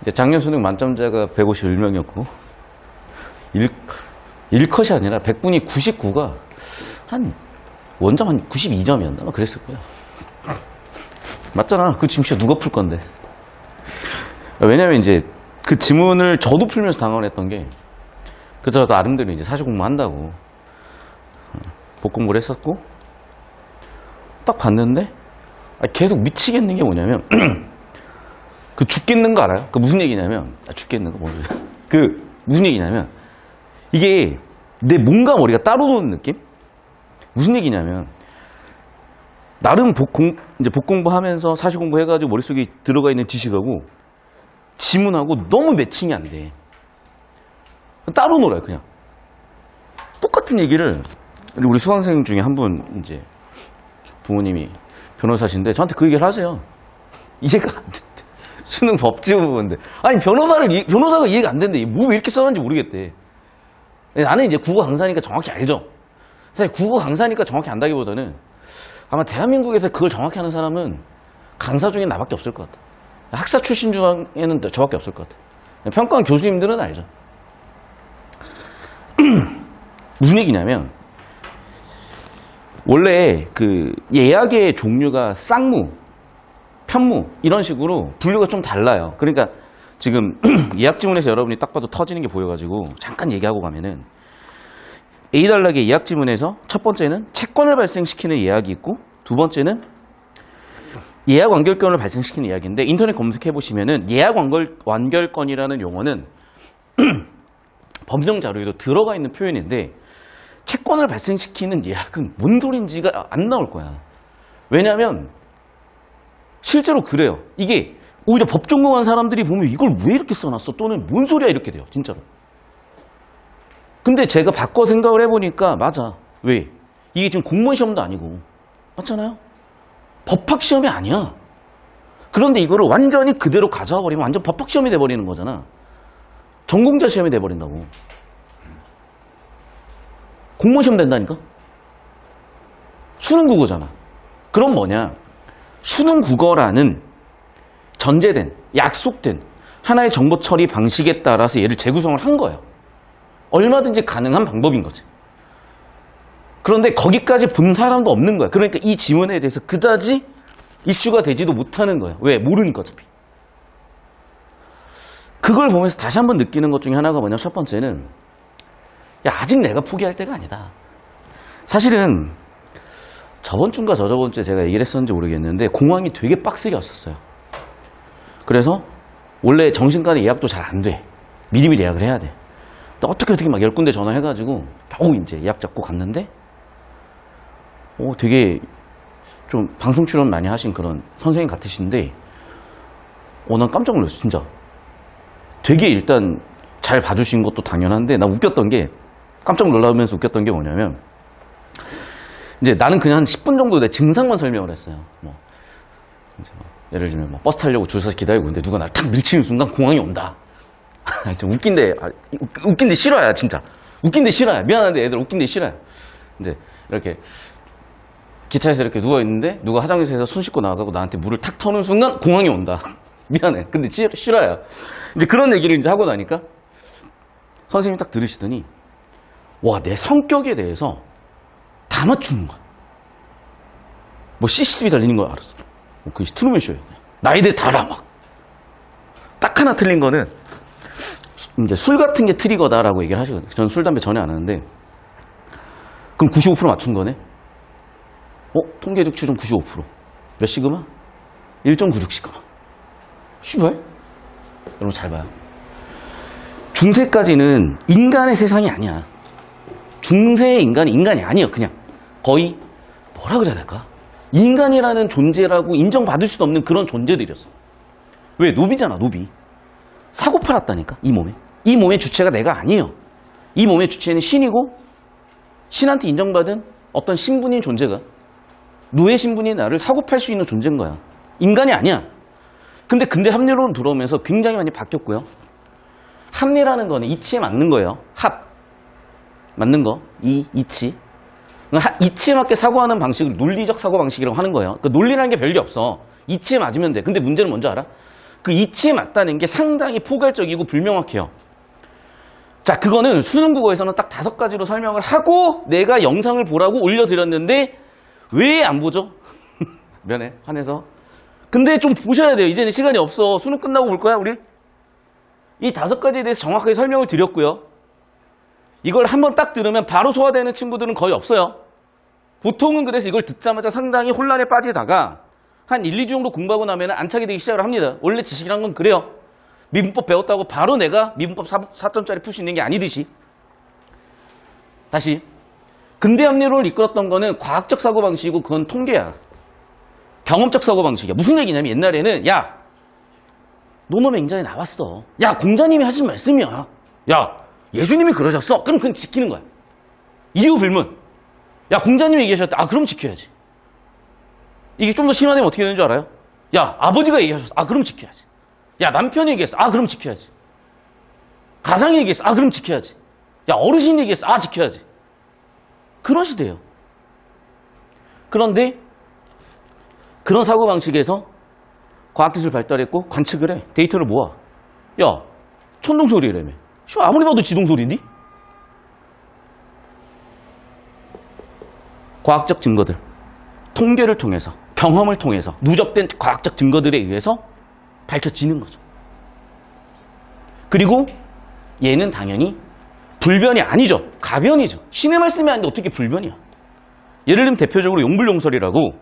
이제 작년 수능 만점자가 151명이었고, 일컷이 아니라 100분이 99가 원점 한 92점이었나? 막 그랬을 거야. 맞잖아. 그 지금 진짜 누가 풀 건데. 왜냐면 이제 그 지문을 저도 풀면서 당황을 했던 게, 그저 나름대로 이제 사실 공부한다고 복공부를 했었고, 딱 봤는데, 계속 미치겠는 게 뭐냐면, 그 죽겠는 거 알아요? 그 무슨 얘기냐면, 죽겠는 거 뭐지? 그 무슨 얘기냐면, 이게 내 몸과 머리가 따로 노는 느낌? 무슨 얘기냐면, 나름 이제 복공부하면서 사실 공부해가지고 머릿속에 들어가 있는 지식하고 지문하고 너무 매칭이 안 돼. 따로 놀아요, 그냥. 똑같은 얘기를 우리 수강생 중에 한 분 이제 부모님이 변호사신데 저한테 그 얘기를 하세요. 이해가 안 된대. 수능 법지문 보는데. 아니, 변호사가 이해가 안 된대. 뭐 왜 이렇게 써놨는지 모르겠대. 나는 이제 국어 강사니까 정확히 알죠. 사실 국어 강사니까 정확히 안다기보다는 아마 대한민국에서 그걸 정확히 하는 사람은 강사 중에 나밖에 없을 것 같아. 학사 출신 중에는 저밖에 없을 것 같아. 평가원 교수님들은 알죠. 무슨 얘기냐면, 원래 그 예약의 종류가 쌍무, 편무 이런 식으로 분류가 좀 달라요. 그러니까 지금 예약 지문에서 여러분이 딱 봐도 터지는 게 보여가지고 잠깐 얘기하고 가면은, A단락의 예약 지문에서 첫 번째는 채권을 발생시키는 예약이 있고, 두 번째는 예약 완결권을 발생시키는 예약인데, 인터넷 검색해 보시면은 예약 완결권이라는 용어는 법정 자료에도 들어가 있는 표현인데, 채권을 발생시키는 예약은 뭔 소린지가 안 나올 거야. 왜냐하면 실제로 그래요. 이게 오히려 법 전공한 사람들이 보면 이걸 왜 이렇게 써놨어? 또는 뭔 소리야? 이렇게 돼요. 진짜로. 근데 제가 바꿔 생각을 해보니까 맞아. 왜? 이게 지금 공무원 시험도 아니고, 맞잖아요? 법학 시험이 아니야. 그런데 이거를 완전히 그대로 가져와 버리면 완전 법학 시험이 돼버리는 거잖아. 전공자 시험이 돼버린다고. 공무원 시험 된다니까? 수능 국어잖아. 그럼 뭐냐? 수능 국어라는 전제된, 약속된 하나의 정보 처리 방식에 따라서 얘를 재구성을 한 거예요. 얼마든지 가능한 방법인 거지. 그런데 거기까지 본 사람도 없는 거야. 그러니까 이 지문에 대해서 그다지 이슈가 되지도 못하는 거야. 왜? 모르니까 어차피. 그걸 보면서 다시 한번 느끼는 것 중에 하나가 뭐냐, 첫 번째는, 야, 아직 내가 포기할 때가 아니다. 사실은 저번 주인가 저저번 주에 제가 얘기를 했었는지 모르겠는데 공항이 되게 빡세게 왔었어요. 그래서 원래 정신과는 예약도 잘 안 돼. 미리미리 예약을 해야 돼. 어떻게 막 10군데 전화해가지고 겨우 이제 예약 잡고 갔는데, 되게 좀 방송 출연 많이 하신 그런 선생님 같으신데, 난 깜짝 놀랐어, 진짜. 되게 일단 잘 봐주신 것도 당연한데, 나 웃겼던 게, 깜짝 놀라면서 웃겼던 게 뭐냐면, 이제 나는 그냥 한 10분 정도 내 증상만 설명을 했어요. 이제 예를 들면 버스 타려고 줄 서서 기다리고 있는데 누가 나를 탁 밀치는 순간 공항이 온다. 좀 웃긴데 싫어요, 진짜. 웃긴데 싫어요. 미안한데 애들 웃긴데 싫어요. 이제 이렇게 기차에서 이렇게 누워있는데 누가 화장실에서 손 씻고 나가고 나한테 물을 탁 터는 순간 공항이 온다. 미안해. 근데 싫어요. 이제 그런 얘기를 이제 하고 나니까 선생님이 딱 들으시더니, 와, 내 성격에 대해서 다 맞추는 거야. 뭐 CCTV 달리는 거 알았어. 그게 트루먼 쇼예요. 나에 대해 다 알아, 막. 딱 하나 틀린 거는 이제 술 같은 게 트리거다라고 얘기를 하시거든요. 저는 술, 담배 전혀 안 하는데, 그럼 95% 맞춘 거네? 통계 득추점 95%. 몇 시그마? 1.96 시그마. 씨발? 여러분 잘 봐요. 중세까지는 인간의 세상이 아니야. 중세의 인간이 아니에요. 그냥 거의 뭐라 그래야 될까? 인간이라는 존재라고 인정받을 수 없는 그런 존재들이었어. 왜? 노비잖아, 노비. 사고 팔았다니까, 이 몸에. 이 몸의 주체가 내가 아니에요. 이 몸의 주체는 신이고, 신한테 인정받은 어떤 신분인 존재가, 노예 신분인 나를 사고 팔 수 있는 존재인 거야. 인간이 아니야. 근데 합리론으로 들어오면서 굉장히 많이 바뀌었고요. 합리라는 거는 이치에 맞는 거예요. 맞는 거. 이치. 이치에 맞게 사고하는 방식을 논리적 사고방식이라고 하는 거예요. 그 논리라는 게 별게 없어. 이치에 맞으면 돼. 근데 문제는 뭔지 알아? 그 이치에 맞다는 게 상당히 포괄적이고 불명확해요. 자, 그거는 수능 국어에서는 딱 5가지로 설명을 하고 내가 영상을 보라고 올려드렸는데 왜 안 보죠? 면에 한해서. 근데 좀 보셔야 돼요. 이제는 시간이 없어. 수능 끝나고 볼 거야, 우리? 이 5가지에 대해서 정확하게 설명을 드렸고요. 이걸 한번 딱 들으면 바로 소화되는 친구들은 거의 없어요. 보통은 그래서 이걸 듣자마자 상당히 혼란에 빠지다가 한 1, 2주 정도 공부하고 나면 안착이 되기 시작을 합니다. 원래 지식이란 건 그래요. 미분법 배웠다고 바로 내가 미분법 4점짜리 풀 수 있는 게 아니듯이. 다시. 근대 합리론을 이끌었던 거는 과학적 사고방식이고 그건 통계야. 경험적 사고방식이야. 무슨 얘기냐면 옛날에는 야, 노노 맹자에 나왔어. 야, 공자님이 하신 말씀이야. 야, 예수님이 그러셨어. 그럼 그건 지키는 거야. 이유 불문. 야, 공자님이 얘기하셨다. 아, 그럼 지켜야지. 이게 좀 더 심화되면 어떻게 되는 줄 알아요? 야, 아버지가 얘기하셨어. 아, 그럼 지켜야지. 야, 남편이 얘기했어. 아, 그럼 지켜야지. 가장이 얘기했어. 아, 그럼 지켜야지. 야, 어르신이 얘기했어. 아, 지켜야지. 그런 시대예요. 그런데 그런 사고방식에서 과학기술 발달했고 관측을 해. 데이터를 모아. 야, 천둥소리라며. 아무리 봐도 지동소리인데? 과학적 증거들, 통계를 통해서, 경험을 통해서, 누적된 과학적 증거들에 의해서 밝혀지는 거죠. 그리고 얘는 당연히 불변이 아니죠. 가변이죠. 신의 말씀이 아닌데 어떻게 불변이야. 예를 들면 대표적으로 용불용설이라고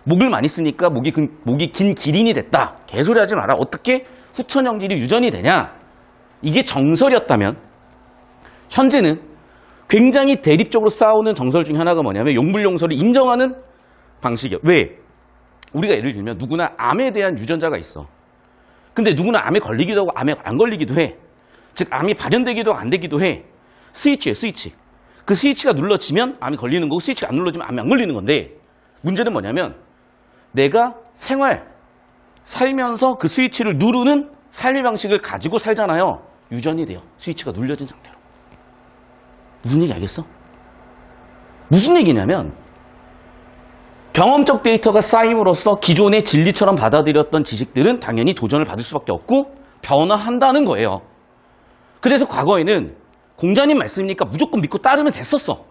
목을 많이 쓰니까 목이 긴 기린이 됐다. 개소리 하지 마라. 어떻게 후천영질이 유전이 되냐. 이게 정설이었다면 현재는 굉장히 대립적으로 싸우는 정설 중에 하나가 뭐냐면 용불용설을 인정하는 방식이에요. 왜? 우리가 예를 들면 누구나 암에 대한 유전자가 있어. 근데 누구나 암에 걸리기도 하고 암에 안 걸리기도 해. 즉 암이 발현되기도 하고 안 되기도 해. 스위치예요, 스위치. 그 스위치가 눌러지면 암이 걸리는 거고 스위치가 안 눌러지면 암이 안 걸리는 건데 문제는 뭐냐면 내가 살면서 그 스위치를 누르는 삶의 방식을 가지고 살잖아요. 유전이 돼요. 스위치가 눌려진 상태로. 무슨 얘기 알겠어? 무슨 얘기냐면 경험적 데이터가 쌓임으로써 기존의 진리처럼 받아들였던 지식들은 당연히 도전을 받을 수밖에 없고 변화한다는 거예요. 그래서 과거에는 공자님 말씀이니까 무조건 믿고 따르면 됐었어.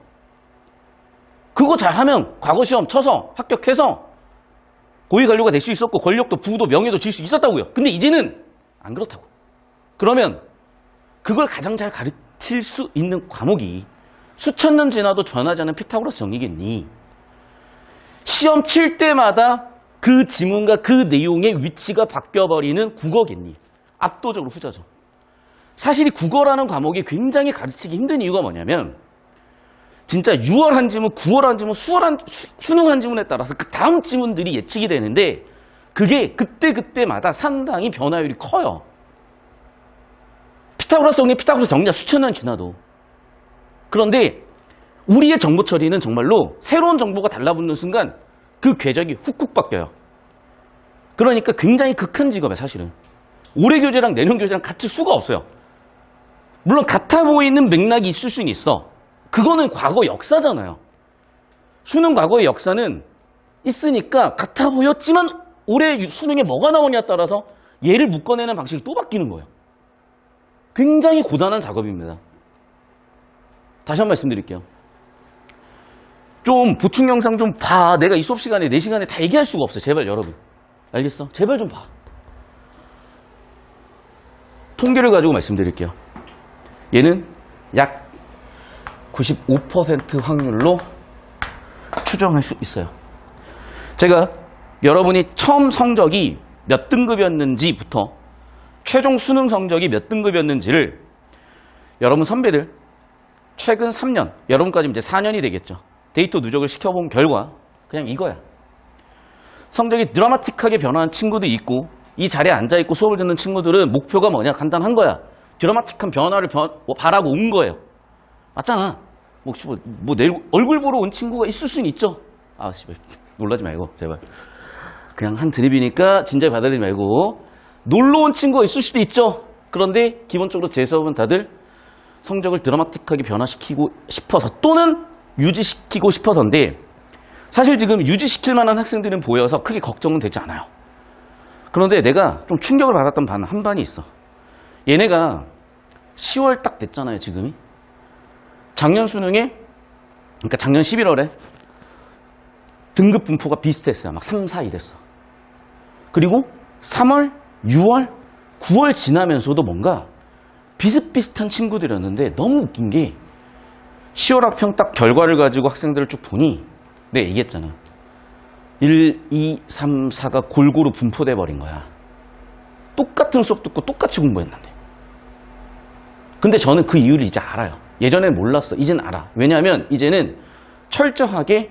그거 잘하면 과거 시험 쳐서 합격해서 고위관료가 될 수 있었고 권력도 부도 명예도 질 수 있었다고요. 근데 이제는 안 그렇다고. 그러면 그걸 가장 잘 가르칠 수 있는 과목이 수천 년 지나도 변하지 않은 피타고라스 정리겠니? 시험 칠 때마다 그 지문과 그 내용의 위치가 바뀌어버리는 국어겠니? 압도적으로 후자죠. 사실 이 국어라는 과목이 굉장히 가르치기 힘든 이유가 뭐냐면 진짜 6월 한 지문, 9월 한 지문, 수능 한 지문에 따라서 그 다음 지문들이 예측이 되는데 그게 그때그때마다 상당히 변화율이 커요. 피타고라스 정리가 수천 년 지나도. 그런데 우리의 정보 처리는 정말로 새로운 정보가 달라붙는 순간 그 궤적이 훅훅 바뀌어요. 그러니까 굉장히 극한 직업이야, 사실은. 올해 교재랑 내년 교재랑 같을 수가 없어요. 물론 같아 보이는 맥락이 있을 수는 있어. 그거는 과거 역사잖아요. 수능 과거의 역사는 있으니까 같아 보였지만 올해 수능에 뭐가 나오냐에 따라서 얘를 묶어내는 방식이 또 바뀌는 거예요. 굉장히 고단한 작업입니다. 다시 한 번 말씀드릴게요. 좀 보충 영상 좀 봐. 내가 이 수업 시간에 4시간에 다 얘기할 수가 없어요. 제발 여러분. 알겠어? 제발 좀 봐. 통계를 가지고 말씀드릴게요. 얘는 약 95% 확률로 추정할 수 있어요. 제가 여러분이 처음 성적이 몇 등급이었는지부터 최종 수능 성적이 몇 등급이었는지를 여러분 선배들 최근 3년, 여러분까지 이제 4년이 되겠죠. 데이터 누적을 시켜본 결과 그냥 이거야. 성적이 드라마틱하게 변화한 친구도 있고 이 자리에 앉아있고 수업을 듣는 친구들은 목표가 뭐냐? 간단한 거야. 드라마틱한 변화를 바라고 온 거예요. 맞잖아. 내일 얼굴 보러 온 친구가 있을 수는 있죠. 아, 씨발. 놀라지 말고, 제발. 그냥 한 드립이니까 진지하게 받아들이지 말고. 놀러 온 친구가 있을 수도 있죠. 그런데 기본적으로 제 수업은 다들 성적을 드라마틱하게 변화시키고 싶어서 또는 유지시키고 싶어서인데 사실 지금 유지시킬 만한 학생들은 보여서 크게 걱정은 되지 않아요. 그런데 내가 좀 충격을 받았던 한 반이 있어. 얘네가 10월 딱 됐잖아요, 지금이. 작년 수능에, 그러니까 작년 11월에 등급 분포가 비슷했어요. 막 3, 4 이랬어. 그리고 3월, 6월, 9월 지나면서도 뭔가 비슷비슷한 친구들이었는데 너무 웃긴 게 10월 학평 딱 결과를 가지고 학생들을 쭉 보니 내가 얘기했잖아. 1, 2, 3, 4가 골고루 분포돼 버린 거야. 똑같은 수업 듣고 똑같이 공부했는데. 근데 저는 그 이유를 이제 알아요. 예전엔 몰랐어. 이젠 알아. 왜냐하면 이제는 철저하게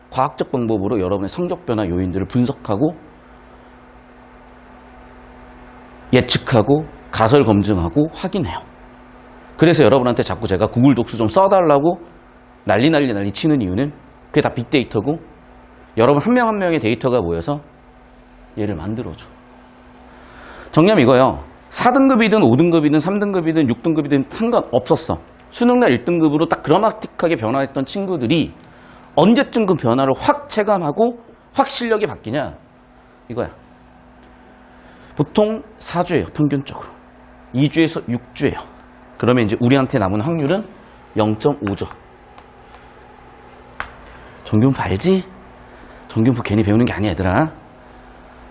과학적 방법으로 여러분의 성적 변화 요인들을 분석하고 예측하고 가설 검증하고 확인해요. 그래서 여러분한테 자꾸 제가 구글 독스 좀 써달라고 난리 치는 이유는 그게 다 빅데이터고 여러분 한 명 한 명의 데이터가 모여서 얘를 만들어줘. 정리하면 이거예요. 4등급이든 5등급이든 3등급이든 6등급이든 상관없었어. 수능날 1등급으로 딱 드라마틱하게 변화했던 친구들이 언제쯤 그 변화를 확 체감하고 확 실력이 바뀌냐? 이거야. 보통 4주예요. 평균적으로. 2주에서 6주예요. 그러면 이제 우리한테 남은 확률은 0.5죠. 정규분포 알지? 정규분포 괜히 배우는 게 아니야, 얘들아.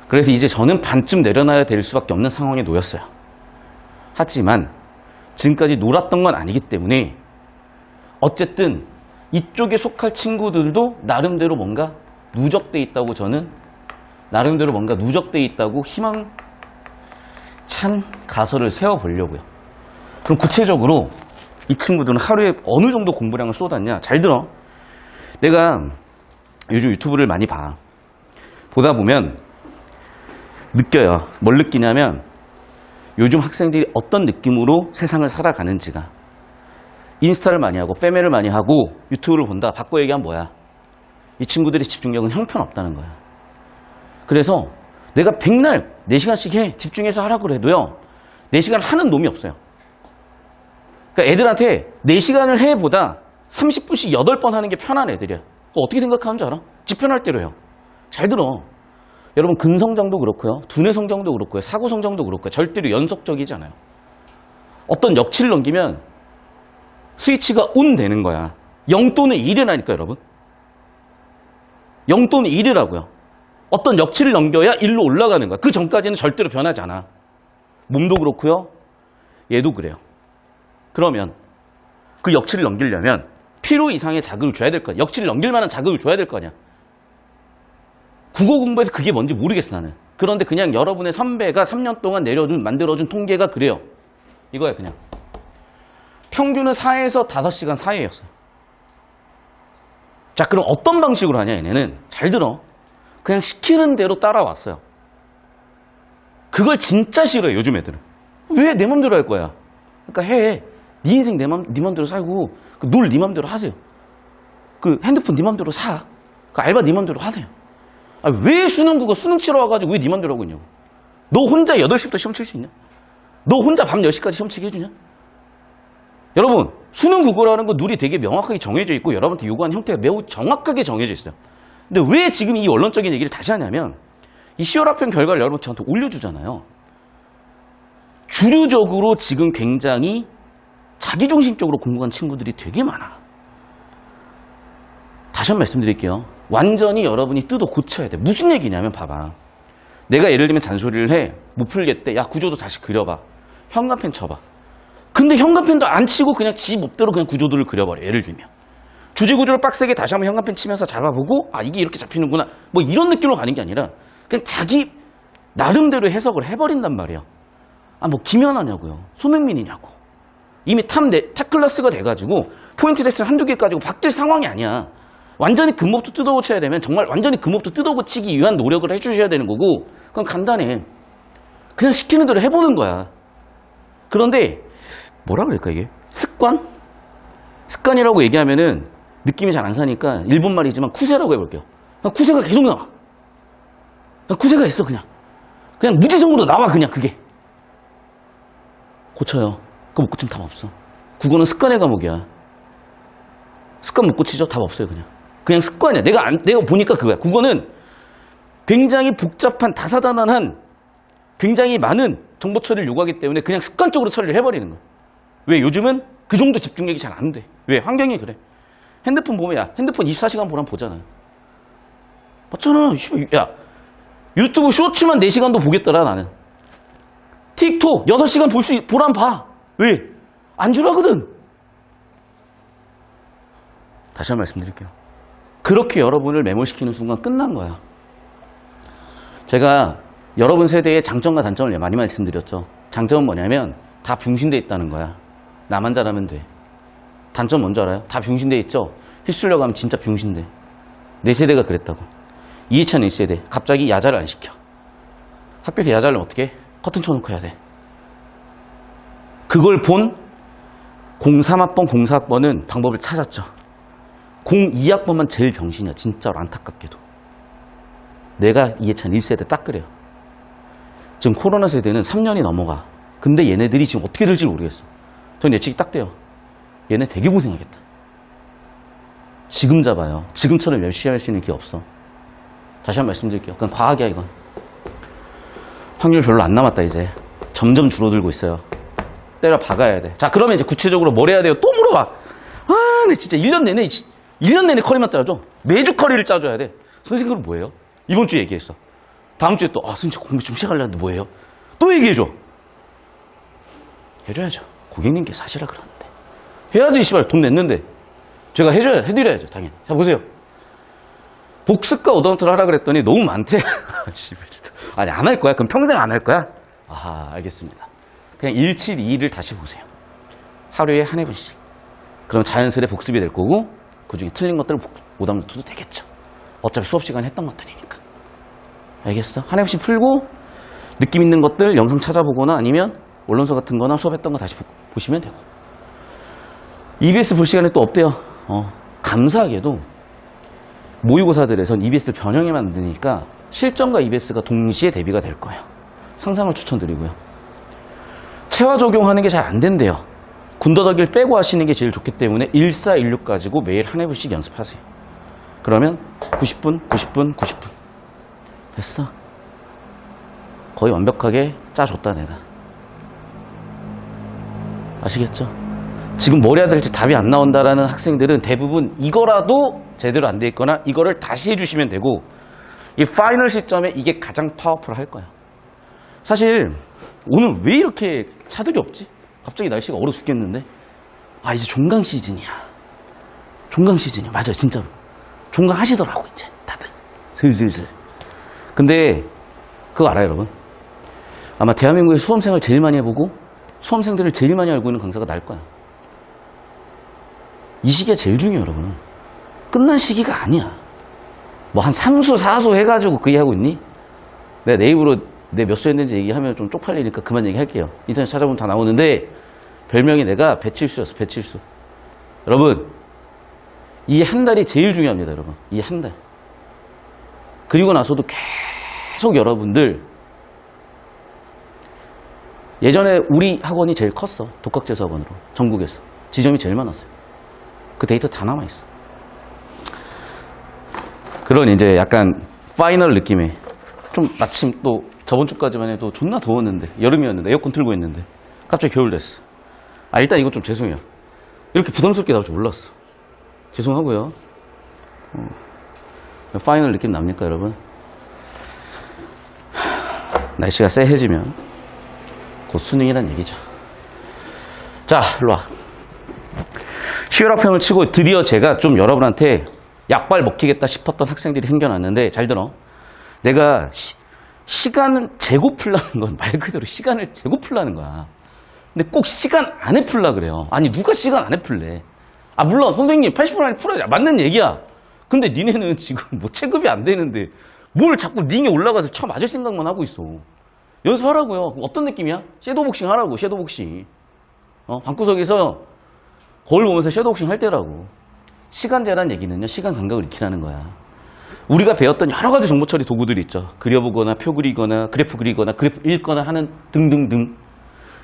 그래서 이제 저는 반쯤 내려놔야 될 수밖에 없는 상황에 놓였어요. 하지만 지금까지 놀았던 건 아니기 때문에 어쨌든 이쪽에 속할 친구들도 나름대로 뭔가 누적돼 있다고 저는 나름대로 뭔가 누적돼 있다고 희망찬 가설을 세워보려고요. 그럼 구체적으로 이 친구들은 하루에 어느 정도 공부량을 쏟았냐? 잘 들어. 내가 요즘 유튜브를 많이 봐. 보다 보면 느껴요. 뭘 느끼냐면 요즘 학생들이 어떤 느낌으로 세상을 살아가는지가. 인스타를 많이 하고 페메를 많이 하고 유튜브를 본다. 바꿔 얘기하면 뭐야? 이 친구들의 집중력은 형편없다는 거야. 그래서 내가 백날 4시간씩 해. 집중해서 하라고 해도요. 4시간 하는 놈이 없어요. 그러니까 애들한테 4시간을 해보다 30분씩 8번 하는 게 편한 애들이야. 어떻게 생각하는 줄 알아? 지 편할 대로 해요. 잘 들어. 여러분 근성장도 그렇고요. 두뇌 성장도 그렇고요. 사고 성장도 그렇고요. 절대로 연속적이지 않아요. 어떤 역치를 넘기면 스위치가 온 되는 거야. 0 또는 1이라니까 여러분. 0 또는 1이라고요. 어떤 역치를 넘겨야 1로 올라가는 거야. 그 전까지는 절대로 변하지 않아. 몸도 그렇고요. 얘도 그래요. 그러면 그 역치를 넘기려면 필요 이상의 자극을 줘야 될 거야. 역치를 넘길 만한 자극을 줘야 될 거 아니야. 국어 공부에서 그게 뭔지 모르겠어 나는. 그런데 그냥 여러분의 선배가 3년 동안 만들어준 통계가 그래요. 이거야 그냥. 평균은 4에서 5시간 사이였어요. 자, 그럼 어떤 방식으로 하냐 얘네는. 잘 들어. 그냥 시키는 대로 따라왔어요. 그걸 진짜 싫어해 요즘 애들은. 왜 내 맘대로 할 거야. 그러니까 해. 네 인생 네 맘대로 살고 놀 네 맘대로 하세요. 그 핸드폰 네 맘대로 사. 그 알바 네 맘대로 하세요. 아, 왜 수능 치러 와가지고 왜 네 맘대로 하고 있냐고. 너 혼자 8시부터 시험 칠 수 있냐? 너 혼자 밤 10시까지 시험 치게 해주냐? 여러분 수능 국어라는 거 룰이 되게 명확하게 정해져 있고 여러분한테 요구하는 형태가 매우 정확하게 정해져 있어요. 근데 왜 지금 이 원론적인 얘기를 다시 하냐면 이 10월 학평 결과를 여러분 저한테 올려주잖아요. 주류적으로 지금 굉장히 자기중심적으로 공부한 친구들이 되게 많아. 다시 한번 말씀드릴게요. 완전히 여러분이 뜯어 고쳐야 돼. 무슨 얘기냐면 봐봐. 내가 예를 들면 잔소리를 해. 못 풀겠대. 야 구조도 다시 그려봐. 현관펜 쳐봐. 근데 현관펜도 안 치고 그냥 지 몹대로 그냥 구조들을 그려버려. 예를 들면. 주제 구조를 빡세게 다시 한번 현관펜 치면서 잡아보고 아 이게 이렇게 잡히는구나. 뭐 이런 느낌으로 가는 게 아니라 그냥 자기 나름대로 해석을 해버린단 말이야. 아 뭐 김연아냐고요. 손흥민이냐고. 이미 탑 클래스가 돼가지고 포인트 레슨 한두 개 가지고 바뀔 상황이 아니야. 완전히 근본부터 뜯어고쳐야 되면 정말 완전히 근본부터 뜯어고치기 위한 노력을 해주셔야 되는 거고 그건 간단해. 그냥 시키는 대로 해보는 거야. 그런데 뭐라 그럴까 이게? 습관이라고 얘기하면은 느낌이 잘 안 사니까 일본 말이지만 쿠세라고 해볼게요. 쿠세가 계속 나와. 쿠세가 있어 그냥 무지성으로 나와 그냥 그게. 고쳐요. 그거 못 고치면 답 없어. 국어는 습관의 과목이야. 습관 못 고치죠? 답 없어요 그냥 습관이야. 내가 보니까 그거야. 국어는 굉장히 복잡한 다사다난한 굉장히 많은 정보 처리를 요구하기 때문에 그냥 습관적으로 처리를 해버리는 거야. 왜? 요즘은 그 정도 집중력이 잘 안 돼. 왜? 환경이 그래. 핸드폰 보면 야 핸드폰 24시간 보라면 보잖아. 맞잖아. 야 유튜브 쇼츠만 4시간도 보겠더라 나는. 틱톡 6시간 보라면 봐. 왜? 안 주라거든. 다시 한 번 말씀드릴게요. 그렇게 여러분을 매몰시키는 순간 끝난 거야. 제가 여러분 세대의 장점과 단점을 많이 말씀드렸죠. 장점은 뭐냐면 다 병신돼 있다는 거야. 나만 잘하면 돼. 단점 뭔지 알아요? 다 병신돼 있죠? 휩쓸려고 하면 진짜 병신돼. 내 세대가 그랬다고. 이해찬 1세대 갑자기 야자를 안 시켜. 학교에서 야자를 어떻게 해? 커튼 쳐놓고 해야 돼. 그걸 본 03학번, 04학번은 방법을 찾았죠. 02학번만 제일 병신이야. 진짜로 안타깝게도. 내가 이해찬 1세대 딱 그래요. 지금 코로나 세대는 3년이 넘어가. 근데 얘네들이 지금 어떻게 될지 모르겠어. 전 예측이 딱 돼요. 얘네 되게 고생하겠다. 지금 잡아요. 지금처럼 열심히 할 수 있는 기회 없어. 다시 한 번 말씀드릴게요. 그냥 과학이야 이건. 확률 별로 안 남았다 이제. 점점 줄어들고 있어요. 때려 박아야 돼. 자 그러면 이제 구체적으로 뭘 해야 돼요? 또 물어봐. 아, 내 진짜 1년 내내 커리만 짜줘. 매주 커리를 짜줘야 돼. 선생님 그럼 뭐예요? 이번 주에 얘기했어. 다음 주에 또 선생님 공부 좀 시작하려는데 뭐예요? 또 얘기해줘. 해줘야죠. 고객님께 사시라 그러는데. 해야지 씨발 돈 냈는데. 제가 해드려야죠 당연히. 자 보세요. 복습과 오더너트를 하라 그랬더니 너무 많대. 아니 안 할 거야? 그럼 평생 안 할 거야? 아하 알겠습니다. 그냥 1722를 다시 보세요. 하루에 한 해분씩. 그럼 자연스레 복습이 될 거고 그 중에 틀린 것들을 오답노트도 되겠죠. 어차피 수업 시간에 했던 것들이니까. 알겠어? 한 해분씩 풀고 느낌 있는 것들 영상 찾아보거나 아니면 언론서 같은 거나 수업했던 거 다시 보시면 되고. EBS 볼 시간에 또 없대요. 감사하게도 모의고사들에선 EBS를 변형해 만드니까 실전과 EBS가 동시에 대비가 될 거예요. 상상을 추천드리고요. 체화 적용하는 게 잘 안 된대요. 군더더기를 빼고 하시는 게 제일 좋기 때문에 1416 가지고 매일 한 해분씩 연습하세요. 그러면 90분, 90분, 90분. 됐어. 거의 완벽하게 짜줬다 내가. 아시겠죠? 지금 뭘 해야 될지 답이 안 나온다라는 학생들은 대부분 이거라도 제대로 안 돼 있거나 이거를 다시 해주시면 되고 이 파이널 시점에 이게 가장 파워풀할 거야. 사실 오늘 왜 이렇게 차들이 없지? 갑자기 날씨가 얼어 죽겠는데? 이제 종강 시즌이야. 종강 시즌이야. 맞아요 진짜로. 종강 하시더라고 이제 다들 슬슬슬. 근데 그거 알아요 여러분? 아마 대한민국의 수험생을 제일 많이 해보고 수험생들을 제일 많이 알고 있는 강사가 날 거야. 이 시기가 제일 중요해요 여러분. 끝난 시기가 아니야. 뭐 한 3수 4수 해가지고 그 얘기하고 있니? 내가 내 입으로 내 몇 수 했는지 얘기하면 좀 쪽팔리니까 그만 얘기할게요. 인터넷 찾아보면 다 나오는데 별명이 내가 배칠수였어. 배칠수. 여러분 이 한 달이 제일 중요합니다 여러분. 이 한 달. 그리고 나서도 계속 여러분들 예전에 우리 학원이 제일 컸어. 독학재수 학원으로 전국에서 지점이 제일 많았어요. 그 데이터 다 남아있어. 그런 이제 약간 파이널 느낌의 좀 마침 또 저번 주까지만 해도 존나 더웠는데 여름이었는데 에어컨 틀고 있는데 갑자기 겨울 됐어. 일단 이거 좀 죄송해요. 이렇게 부담스럽게 나올 줄 몰랐어. 죄송하고요. 파이널 느낌 납니까 여러분? 날씨가 쎄해지면 곧 수능이란 얘기죠. 자 일로와. 시혈학평을 치고 드디어 제가 좀 여러분한테 약발 먹히겠다 싶었던 학생들이 생겨났는데 잘 들어. 내가 시간을 재고 풀라는 건 말 그대로 시간을 재고 풀라는 거야. 근데 꼭 시간 안에 풀라 그래요. 아니 누가 시간 안에 풀래. 물론 선생님 80분 안에 풀어야지. 맞는 얘기야. 근데 니네는 지금 뭐 체급이 안 되는데 뭘 자꾸 링에 올라가서 쳐 맞을 생각만 하고 있어. 연습하라고요. 어떤 느낌이야? 섀도우복싱 하라고. 섀도우복싱. 방구석에서 거울 보면서 섀도우복싱 할 때라고. 시간제란 얘기는요. 시간 감각을 익히라는 거야. 우리가 배웠던 여러 가지 정보 처리 도구들이 있죠. 그려보거나 표 그리거나 그래프 그리거나 그래프 읽거나 하는 등등등.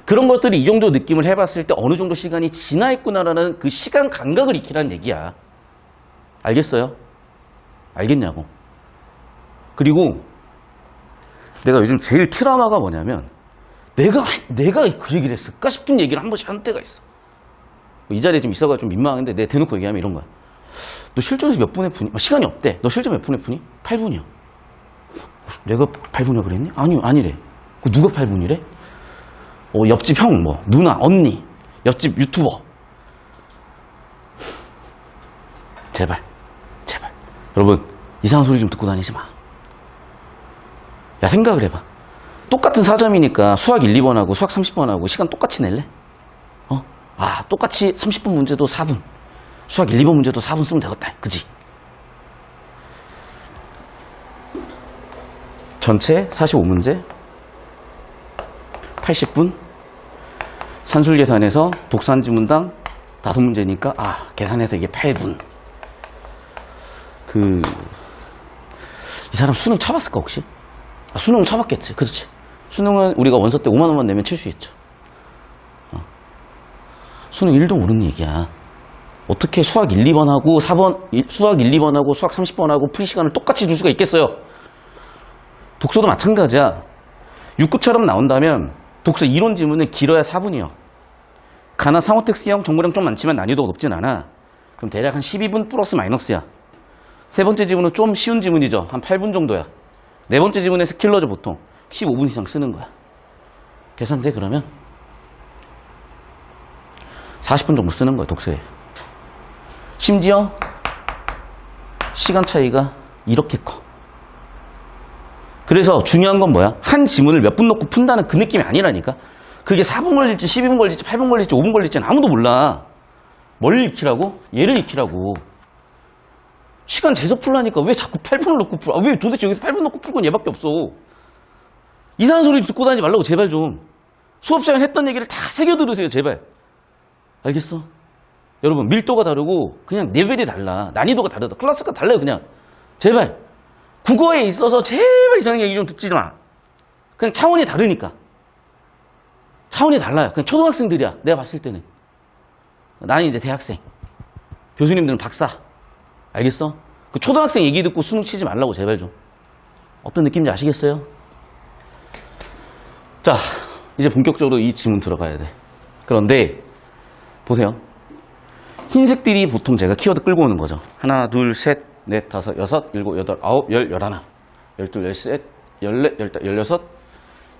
그런 것들이 이 정도 느낌을 해봤을 때 어느 정도 시간이 지나 있구나라는 그 시간 감각을 익히라는 얘기야. 알겠어요? 알겠냐고. 그리고 내가 요즘 제일 트라우마가 뭐냐면 내가 그 얘기를 했을까 싶은 얘기를 한 번씩 하는 때가 있어. 이 자리에 좀 있어가지고 좀 민망한데 내가 대놓고 얘기하면 이런 거야. 너 실전에서 몇 분에 푸니? 시간이 없대. 너 실전 몇 분에 푸니? 8분이요. 내가 8분이라 그랬니? 아니요, 아니래. 누가 8분이래? 옆집 형, 뭐, 누나, 언니, 옆집 유튜버. 제발. 여러분, 이상한 소리 좀 듣고 다니지 마. 야, 생각을 해봐. 똑같은 4점이니까 수학 1, 2번하고 수학 30번하고 시간 똑같이 낼래? 똑같이 30분 문제도 4분. 수학 1, 2번 문제도 4분 쓰면 되겠다. 그지? 전체 45문제 80분 산술 계산해서 독산 지문당 5문제니까 계산해서 이게 8분. 이 사람 수능 쳐봤을까 혹시? 수능은 쳐봤겠지. 그렇지. 수능은 우리가 원서 때 5만 원만 내면 칠 수 있죠. 수능 1도 모르는 얘기야. 어떻게 수학 1, 2번하고 수학 1, 2번하고 수학 30번하고 풀이 시간을 똑같이 줄 수가 있겠어요? 독서도 마찬가지야. 6급처럼 나온다면 독서 이론 지문은 길어야 4분이요. 가나 상호 텍스트형 정보량 좀 많지만 난이도가 높진 않아. 그럼 대략 한 12분 플러스 마이너스야. 세 번째 지문은 좀 쉬운 지문이죠. 한 8분 정도야. 네 번째 지문에서 킬러죠. 보통 15분 이상 쓰는 거야. 계산돼 그러면 40분 정도 쓰는 거야. 독서에. 심지어 시간 차이가 이렇게 커. 그래서 중요한 건 뭐야? 한 지문을 몇 분 놓고 푼다는 그 느낌이 아니라니까. 그게 4분 걸릴지 12분 걸릴지 8분 걸릴지 5분 걸릴지는 아무도 몰라. 뭘 익히라고? 얘를 익히라고. 시간 재서 풀라니까 왜 자꾸 8분을 놓고 풀어? 왜 도대체 여기서 8분 놓고 풀 건 얘밖에 없어. 이상한 소리 듣고 다니지 말라고 제발 좀. 수업 시간에 했던 얘기를 다 새겨 들으세요 제발. 알겠어? 여러분 밀도가 다르고 그냥 레벨이 달라. 난이도가 다르다. 클래스가 달라요 그냥. 제발. 국어에 있어서 제발 이상한 얘기 좀 듣지 마. 그냥 차원이 다르니까. 차원이 달라요. 그냥 초등학생들이야. 내가 봤을 때는. 나는 이제 대학생. 교수님들은 박사. 알겠어? 그 초등학생 얘기 듣고 수능 치지 말라고 제발 좀. 어떤 느낌인지 아시겠어요? 자, 이제 본격적으로 이 지문 들어가야 돼. 그런데 보세요. 흰색들이 보통 제가 키워드 끌고 오는 거죠. 하나, 둘, 셋, 넷, 다섯, 여섯, 일곱, 여덟, 아홉, 열, 열하나, 열둘, 열셋, 열넷, 열다, 열여섯,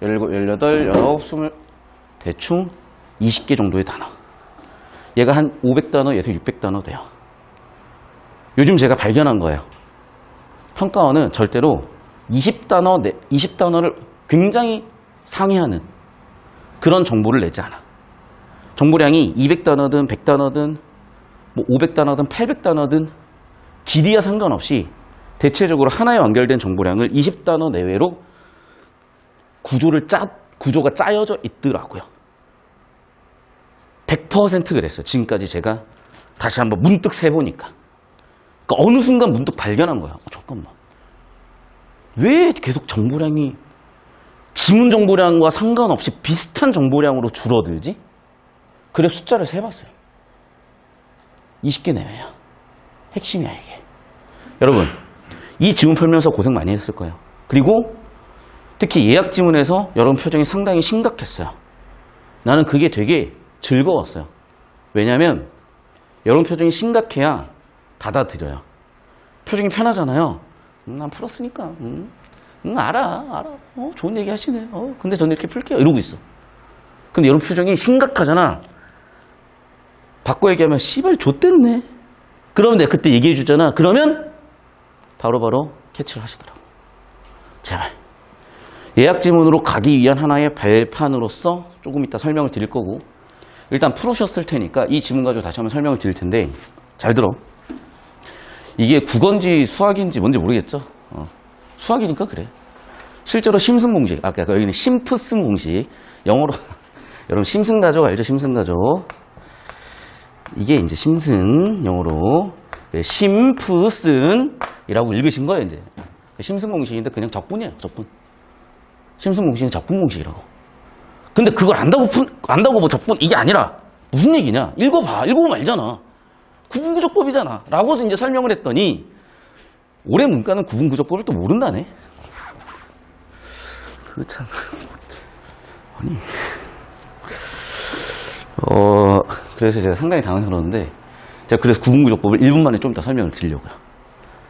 열일곱, 열여덟, 열아홉, 스물, 대충 20개 정도의 단어. 얘가 한 500단어, 얘도 600단어 돼요. 요즘 제가 발견한 거예요. 평가원은 절대로 20단어를 굉장히 상회하는 그런 정보를 내지 않아. 정보량이 200단어든 100단어든 뭐 500단어든 800단어든 길이와 상관없이 대체적으로 하나에 완결된 정보량을 20단어 내외로 구조가 짜여져 있더라고요. 100% 그랬어요. 지금까지 제가 다시 한번 문득 세보니까. 그러니까 어느 순간 문득 발견한 거야. 잠깐만. 왜 계속 정보량이 지문 정보량과 상관없이 비슷한 정보량으로 줄어들지? 그래 숫자를 세봤어요. 20개 내외야. 핵심이야 이게. 여러분 이 지문 풀면서 고생 많이 했을 거예요. 그리고 특히 예약 지문에서 여러분 표정이 상당히 심각했어요. 나는 그게 되게 즐거웠어요. 왜냐하면 여러분 표정이 심각해야 받아들여요. 표정이 편하잖아요. 난 풀었으니까. 알아. 좋은 얘기 하시네. 근데 저는 이렇게 풀게요. 이러고 있어. 근데 여러분 표정이 심각하잖아. 바꿔 얘기하면 씨발 좆됐네. 그러면 내가 그때 얘기해 주잖아. 그러면 바로바로 캐치를 하시더라고. 제발. 예약 지문으로 가기 위한 하나의 발판으로서 조금 이따 설명을 드릴 거고, 일단 풀으셨을 테니까 이 지문 가지고 다시 한번 설명을 드릴 텐데, 잘 들어. 이게 국어인지 수학인지 뭔지 모르겠죠? 수학이니까 그래. 실제로 심슨 공식, 아까 여기는 심프슨 공식, 영어로 여러분 심슨 가족 알죠? 심슨 가족. 이게 이제 심슨 영어로 심프슨이라고 읽으신 거예요 이제. 심슨 공식인데 그냥 적분이에요. 적분. 심슨 공식은 적분 공식이라고. 근데 그걸 안다고 뭐 적분 이게 아니라 무슨 얘기냐? 읽어보면 알잖아. 구분구조법이잖아. 라고 해서 이제 설명을 했더니 올해 문과는 구분구조법을 또 모른다네. 그 참. 아니. 그래서 제가 상당히 당황스러웠는데, 제가 그래서 구분구조법을 1분 만에 좀 더 설명을 드리려고요.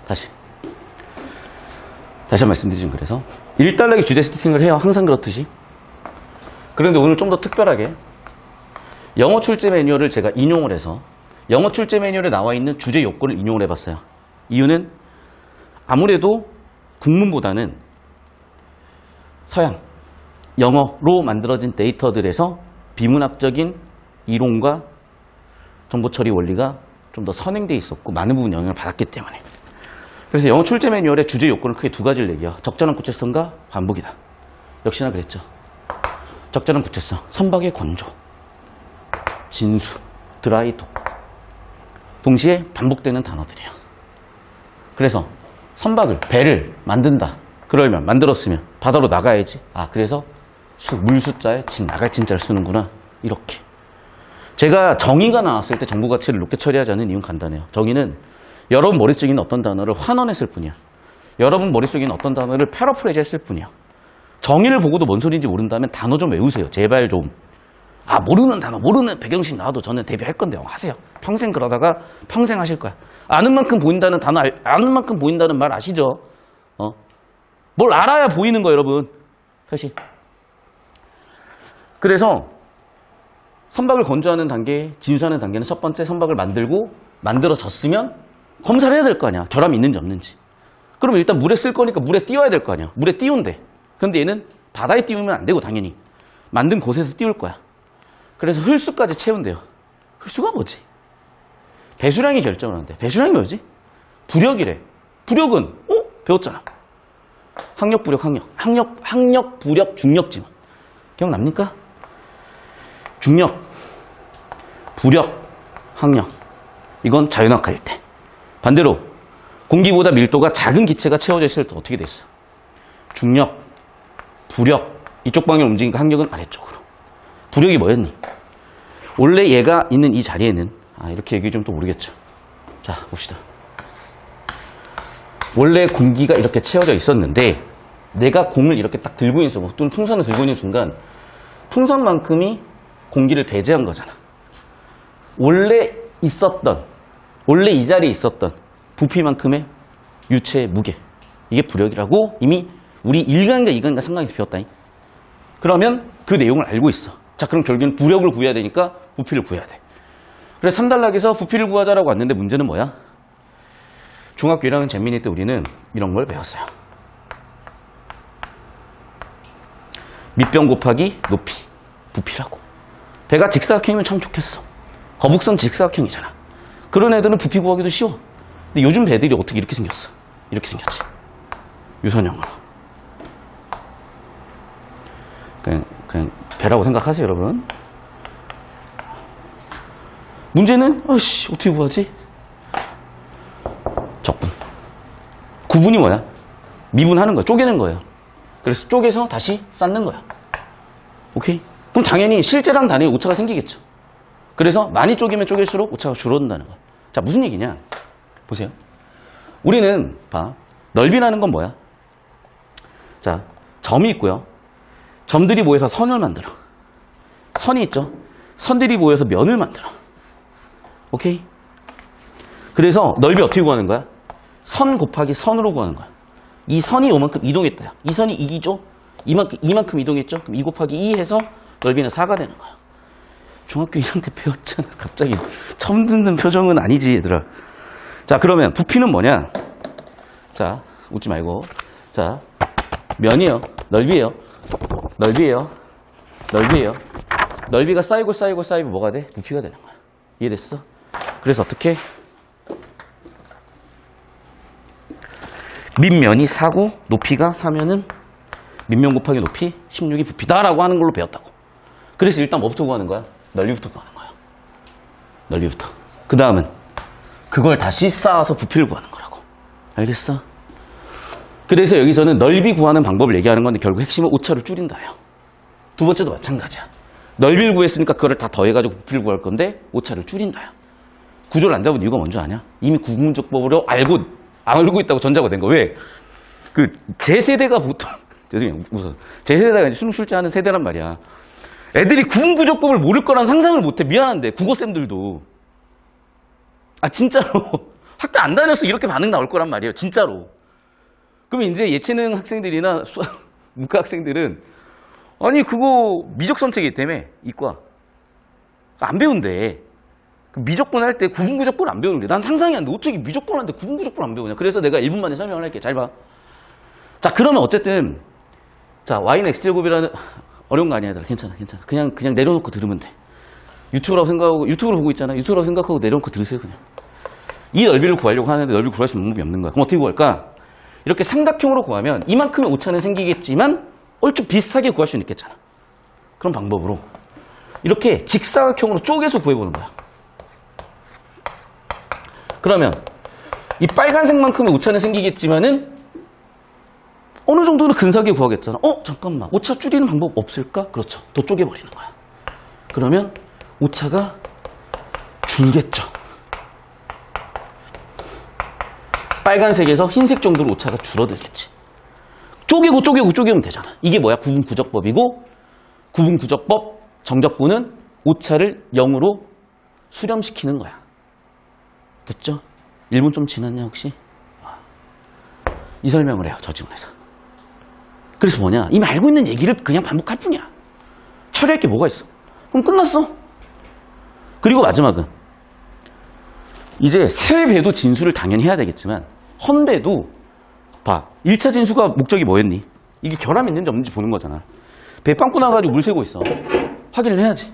다시 한 말씀드리면, 그래서 1달러기 주제 세팅을 해요. 항상 그렇듯이. 그런데 오늘 좀 더 특별하게 영어 출제 매뉴얼을 제가 인용을 해서 영어 출제 매뉴얼에 나와 있는 주제 요건을 인용을 해봤어요. 이유는 아무래도 국문보다는 서양, 영어로 만들어진 데이터들에서 비문학적인 이론과 정보처리 원리가 좀 더 선행되어 있었고 많은 부분 영향을 받았기 때문에. 그래서 영어 출제 매뉴얼의 주제 요건은 크게 두 가지를 얘기해요. 적절한 구체성과 반복이다. 역시나 그랬죠. 적절한 구체성, 선박의 건조, 진수, 드라이도. 동시에 반복되는 단어들이에요. 그래서 선박을, 배를 만든다. 그러면 만들었으면 바다로 나가야지. 그래서 물 숫자에 나갈 진자를 쓰는구나. 이렇게. 제가 정의가 나왔을 때 정보 가치를 높게 처리하지 않는 이유는 간단해요. 정의는 여러분 머릿속에 있는 어떤 단어를 환원했을 뿐이야. 여러분 머릿속에 있는 어떤 단어를 패러프레이즈 했을 뿐이야. 정의를 보고도 뭔 소리인지 모른다면 단어 좀 외우세요. 제발 좀. 모르는 단어, 모르는 배경식 나와도 저는 데뷔할 건데요. 하세요. 평생 그러다가 평생 하실 거야. 아는 만큼 보인다는 단어, 아는 만큼 보인다는 말 아시죠? 뭘 알아야 보이는 거예요, 여러분. 사실. 그래서 선박을 건조하는 단계, 진수하는 단계는 첫 번째 선박을 만들어졌으면 검사를 해야 될 거 아니야. 결함이 있는지 없는지. 그러면 일단 물에 쓸 거니까 물에 띄워야 될 거 아니야. 물에 띄운대. 그런데 얘는 바다에 띄우면 안 되고 당연히 만든 곳에서 띄울 거야. 그래서 흘수까지 채운대요. 흘수가 뭐지? 배수량이 결정을 하는데 배수량이 뭐지? 부력이래. 부력은 배웠잖아. 항력, 부력, 항력, 부력, 중력지만. 기억납니까? 중력, 부력, 항력. 이건 자연학과일 때. 반대로 공기보다 밀도가 작은 기체가 채워져 있을 때 어떻게 돼 있어? 중력, 부력. 이쪽 방향으로 움직이니까 항력은 아래쪽으로. 부력이 뭐였니? 원래 얘가 있는 이 자리에는 이렇게 얘기해 주면 또 모르겠죠. 자, 봅시다. 원래 공기가 이렇게 채워져 있었는데 내가 공을 이렇게 딱 들고 있어, 또는 풍선을 들고 있는 순간 풍선만큼이 공기를 배제한 거잖아. 원래 이 자리에 있었던 부피만큼의 유체의 무게, 이게 부력이라고 이미 우리 1강과 2강과 3강에서 배웠다니. 그러면 그 내용을 알고 있어. 자, 그럼 결국엔 부력을 구해야 되니까 부피를 구해야 돼. 그래서 3단락에서 부피를 구하자라고 왔는데 문제는 뭐야? 중학교 1학년 잼민이 때 우리는 이런 걸 배웠어요. 밑변 곱하기 높이, 부피라고. 배가 직사각형이면 참 좋겠어. 거북선 직사각형이잖아. 그런 애들은 부피 구하기도 쉬워. 근데 요즘 배들이 어떻게 이렇게 생겼어? 이렇게 생겼지. 유선형으로. 그냥 배라고 생각하세요, 여러분. 문제는 어떻게 구하지? 적분. 구분이 뭐야? 미분하는 거야. 쪼개는 거예요. 그래서 쪼개서 다시 쌓는 거야. 오케이? 그럼 당연히 실제랑 단위에 오차가 생기겠죠. 그래서 많이 쪼개면 쪼갤수록 오차가 줄어든다는 거야. 자, 무슨 얘기냐? 보세요. 우리는 넓이라는 건 뭐야? 자, 점이 있고요. 점들이 모여서 선을 만들어. 선이 있죠. 선들이 모여서 면을 만들어. 오케이? 그래서 넓이 어떻게 구하는 거야? 선 곱하기 선으로 구하는 거야. 이 선이 요만큼 이동했다. 이 선이 2죠? 이만큼 이동했죠? 그럼 2 곱하기 2 해서 넓이는 4가 되는 거야. 중학교 1학년 때 배웠잖아. 갑자기 처음 듣는 표정은 아니지, 얘들아. 자, 그러면 부피는 뭐냐? 자, 웃지 말고. 자, 면이에요. 넓이에요. 넓이가 쌓이고 뭐가 돼? 부피가 되는 거야. 이해됐어? 그래서 어떻게? 밑면이 4고 높이가 4면은 밑면 곱하기 높이 16이 부피다라고 하는 걸로 배웠다고. 그래서 일단 뭐부터 구하는 거야? 넓이부터 구하는 거야. 넓이부터. 그 다음은 그걸 다시 쌓아서 부피를 구하는 거라고. 알겠어? 그래서 여기서는 넓이 구하는 방법을 얘기하는 건데 결국 핵심은 오차를 줄인다예요. 두 번째도 마찬가지야. 넓이를 구했으니까 그거를 다 더해가지고 부피를 구할 건데 오차를 줄인다요. 구조를 안 잡은 이유가 뭔지 아냐? 이미 구문적법으로 알고 있다고 전자가 된 거. 왜? 제 세대가 보통 죄송해요. 웃어. 제 세대가 이제 수능 출제하는 세대란 말이야. 애들이 구분구조법을 모를 거란 상상을 못해. 미안한데 국어쌤들도. 아 진짜로 학교 안 다녀서 이렇게 반응 나올 거란 말이에요. 진짜로. 그럼 이제 예체능 학생들이나 문과 학생들은 아니 그거 미적 선택이기 때문에 이과 안 배운대. 미적분 할 때 구분구조법을 안 배우는데 난 상상이 안 돼. 어떻게 미적분 하는데 구분구조법을 안 배우냐. 그래서 내가 1분 만에 설명을 할게. 잘 봐. 자 그러면 어쨌든 자 y는 x제곱이라는 어려운 거 아니야 얘들아. 괜찮아. 그냥 내려놓고 들으면 돼. 유튜브라고 생각하고 유튜브로 보고 있잖아. 유튜브라고 생각하고 내려놓고 들으세요 그냥. 이 넓이를 구하려고 하는데 넓이를 구할 수 있는 방법이 없는 거야. 그럼 어떻게 구할까? 이렇게 삼각형으로 구하면 이만큼의 오차는 생기겠지만 얼추 비슷하게 구할 수는 있겠잖아. 그런 방법으로 이렇게 직사각형으로 쪼개서 구해보는 거야. 그러면 이 빨간색만큼의 오차는 생기겠지만은 어느 정도는 근사하게 구하겠잖아. 잠깐만. 오차 줄이는 방법 없을까? 그렇죠. 더 쪼개버리는 거야. 그러면 오차가 줄겠죠. 빨간색에서 흰색 정도로 오차가 줄어들겠지. 쪼개면 되잖아. 이게 뭐야? 구분구적법이고 구분구적법 정적분은 오차를 0으로 수렴시키는 거야. 됐죠? 1분 좀 지났냐 혹시? 이 설명을 해요. 저 지문에서. 그래서 뭐냐? 이미 알고 있는 얘기를 그냥 반복할 뿐이야. 처리할 게 뭐가 있어? 그럼 끝났어. 그리고 마지막은 이제 세배도 진수를 당연히 해야 되겠지만 헌배도 봐. 1차 진수가 목적이 뭐였니? 이게 결함이 있는지 없는지 보는 거잖아. 배 빵꾸 나가지고 물 새고 있어. 확인을 해야지.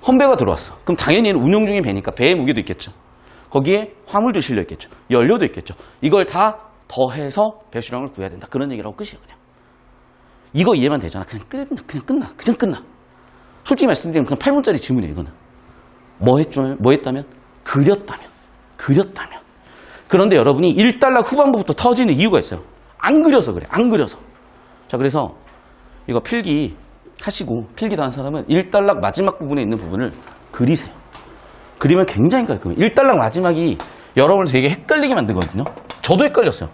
헌배가 들어왔어. 그럼 당연히 운용 중인 배니까 배의 무게도 있겠죠. 거기에 화물도 실려 있겠죠. 연료도 있겠죠. 이걸 다 더해서 배수량을 구해야 된다. 그런 얘기라고 끝이에요. 그냥. 이거 이해만 되잖아. 그냥 끝나. 솔직히 말씀드리면 그냥 8분짜리 질문이에요. 이거는. 뭐 했다면? 그렸다면. 그런데 여러분이 1달러 후반부부터 터지는 이유가 있어요. 안 그려서 그래. 자, 그래서 이거 필기 하시고 필기도 한 사람은 1달러 마지막 부분에 있는 부분을 그리세요. 그리면 굉장히 깔끔해요. 1달러 마지막이 여러분을 되게 헷갈리게 만들거든요. 저도 헷갈렸어요.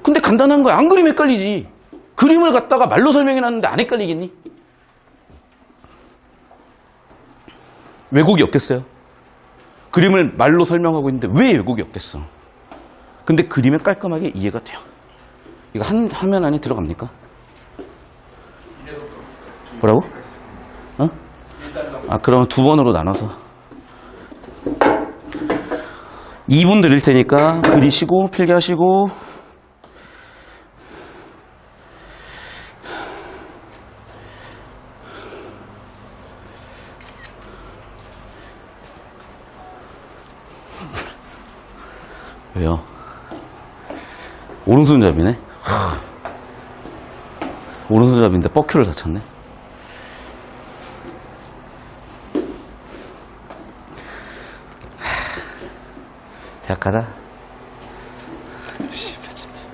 근데 간단한 거야. 안 그리면 헷갈리지. 그림을 갖다가 말로 설명해놨는데 안 헷갈리겠니? 왜곡이 없겠어요? 그림을 말로 설명하고 있는데 왜 왜곡이 없겠어? 근데 그리면 깔끔하게 이해가 돼요. 이거 한 화면 안에 들어갑니까? 뭐라고? 그러면 두 번으로 나눠서 2분 드릴 테니까 그리시고 필기하시고 왜요? 오른손잡이네? 오른손잡이인데 뻑큐를 다쳤네? 대학 가자. 씨발, 진짜.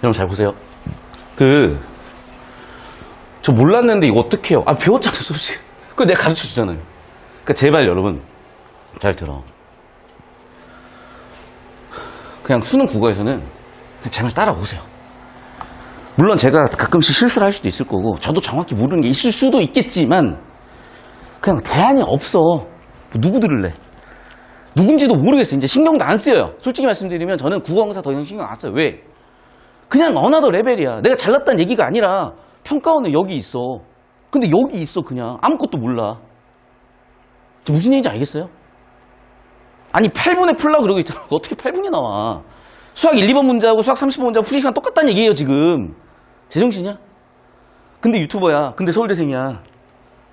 여러분 잘 보세요. 저 몰랐는데 이거 어떻게 해요? 배웠잖아요, 솔직히. 그거 내가 가르쳐 주잖아요. 그러니까 제발 여러분, 잘 들어. 그냥 수능 국어에서는 그냥 제발 따라오세요. 물론 제가 가끔씩 실수를 할 수도 있을 거고, 저도 정확히 모르는 게 있을 수도 있겠지만, 그냥 대안이 없어. 누구 들을래? 누군지도 모르겠어요. 이제 신경도 안 쓰여요. 솔직히 말씀드리면 저는 국어 강사 더 이상 신경 안 써요. 왜? 그냥 어나더 레벨이야. 내가 잘났다는 얘기가 아니라 평가원은 여기 있어. 근데 여기 있어 그냥. 아무것도 몰라. 무슨 얘기인지 알겠어요? 아니 8분에 풀라고 그러고 있잖아. 어떻게 8분이 나와. 수학 1, 2번 문제하고 수학 30번 문제하고 풀이 시간 똑같다는 얘기예요 지금. 제정신이야? 근데 유튜버야. 근데 서울대생이야.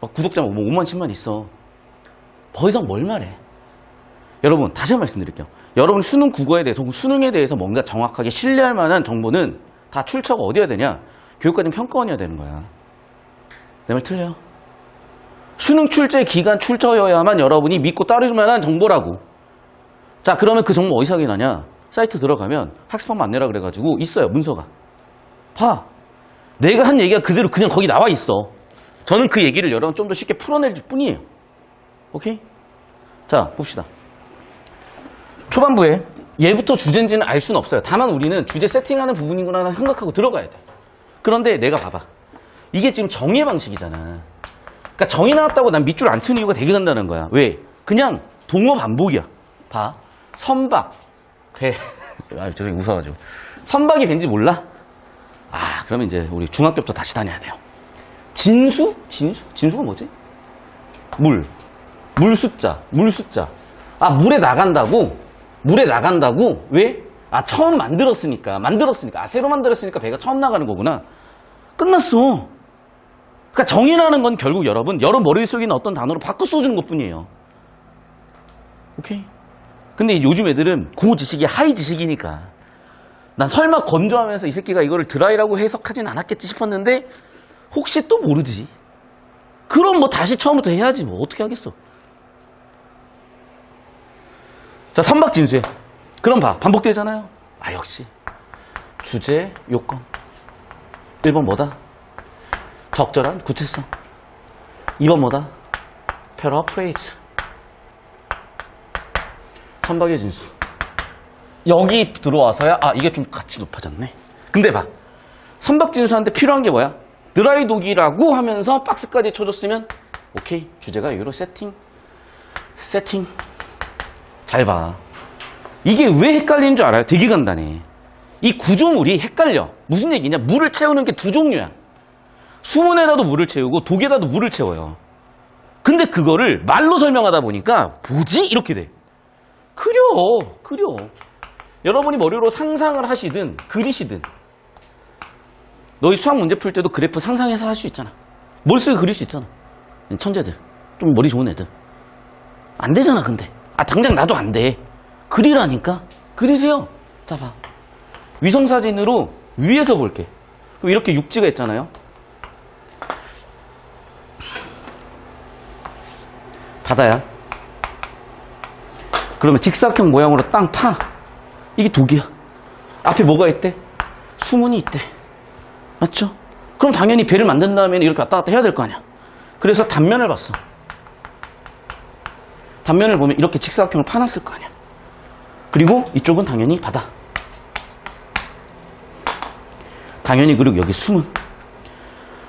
막 구독자 5만 10만 있어. 더 이상 뭘 말해? 여러분, 다시 한 번 말씀드릴게요. 여러분 수능 국어에 대해서, 수능에 대해서 뭔가 정확하게 신뢰할 만한 정보는 다 출처가 어디야 되냐? 교육과정 평가원이어야 되는 거야. 내 말 틀려요? 수능 출제 기간 출처여야만 여러분이 믿고 따를 만한 정보라고. 자, 그러면 그 정보 어디서 확인하냐? 사이트 들어가면 학습방 안내라 그래가지고 있어요, 문서가. 봐. 내가 한 얘기가 그대로 그냥 거기 나와 있어. 저는 그 얘기를 여러분 좀 더 쉽게 풀어낼 뿐이에요. 오케이? 자, 봅시다. 초반부에 얘부터 주제인지는 알 수는 없어요. 다만 우리는 주제 세팅하는 부분이구나 생각하고 들어가야 돼. 그런데 내가 봐봐. 이게 지금 정의 방식이잖아. 그러니까 정의 나왔다고 난 밑줄 안 치는 이유가 되게 간다는 거야. 왜? 그냥 동어 반복이야. 봐. 선박, 배. 아, 죄송해요. 웃어가지고. 선박이 벤지 몰라? 아, 그러면 이제 우리 중학교부터 다시 다녀야 돼요. 진수? 진수가 뭐지? 물. 물 숫자. 아, 물에 나간다고? 왜? 아, 처음 만들었으니까. 아, 새로 만들었으니까 배가 처음 나가는 거구나. 끝났어. 그러니까 정의라는 건 결국 여러분 머릿속에 있는 어떤 단어로 바꿔 써주는 것 뿐이에요. 오케이? 근데 요즘 애들은 고지식이 하이 지식이니까 난 설마 건조하면서 이 새끼가 이거를 드라이라고 해석하진 않았겠지 싶었는데 혹시 또 모르지. 그럼 뭐 다시 처음부터 해야지 뭐 어떻게 하겠어. 자, 선박진수해. 그럼 봐. 반복되잖아요. 아, 역시 주제, 요건. 1번 뭐다? 적절한 구체성. 2번 뭐다? 패러프레이즈. 선박의 진수. 여기 들어와서야 아, 이게 좀 가치 높아졌네. 근데 봐. 선박 진수한테 필요한 게 뭐야? 드라이 독이라고 하면서 박스까지 쳐줬으면 오케이. 주제가 여기로 세팅. 잘 봐. 이게 왜 헷갈리는 줄 알아요? 되게 간단해. 이 구조물이 헷갈려. 무슨 얘기냐? 물을 채우는 게 두 종류야. 수문에다도 물을 채우고 독에다도 물을 채워요. 근데 그거를 말로 설명하다 보니까 뭐지? 이렇게 돼. 그려. 여러분이 머리로 상상을 하시든 그리시든 너희 수학 문제 풀 때도 그래프 상상해서 할 수 있잖아. 머릿속에 그릴 수 있잖아. 천재들. 좀 머리 좋은 애들. 안 되잖아 근데. 아, 당장 나도 안 돼. 그리라니까. 그리세요. 자, 봐. 위성사진으로 위에서 볼게. 그럼 이렇게 육지가 있잖아요. 바다야. 그러면 직사각형 모양으로 땅 파. 이게 독이야. 앞에 뭐가 있대? 수문이 있대. 맞죠? 그럼 당연히 배를 만든 다음에는 이렇게 왔다 갔다 해야 될 거 아니야. 그래서 단면을 봤어. 단면을 보면 이렇게 직사각형을 파놨을 거 아니야. 그리고 이쪽은 당연히 바다. 당연히 그리고 여기 수문.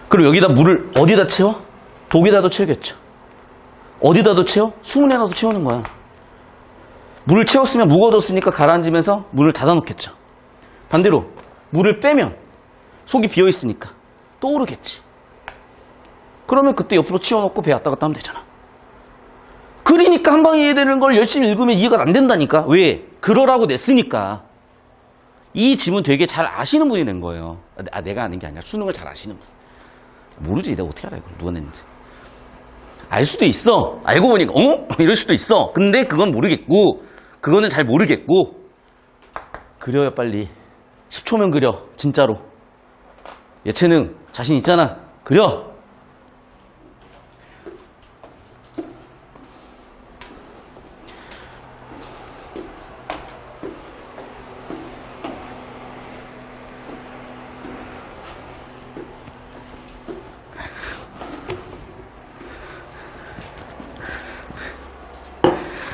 그리고 여기다 물을 어디다 채워? 독에다도 채우겠죠. 어디다도 채워? 수문에다도 채우는 거야. 물을 채웠으면 무거워졌으니까 가라앉으면서 문을 닫아놓겠죠. 반대로 물을 빼면 속이 비어있으니까 또 오르겠지. 그러면 그때 옆으로 치워놓고 배 왔다 갔다 하면 되잖아. 그러니까 한 방에 이해되는 걸 열심히 읽으면 이해가 안 된다니까. 왜? 그러라고 냈으니까. 이 지문 되게 잘 아시는 분이 낸 거예요. 아, 내가 아는 게 아니라 수능을 잘 아시는 분. 모르지. 내가 어떻게 알아 이걸 누가 냈는지. 알 수도 있어. 알고 보니까 이럴 수도 있어. 근데 그건 모르겠고 그거는 잘 모르겠고. 그려요 빨리. 10초면 그려. 진짜로. 예체능 자신 있잖아. 그려.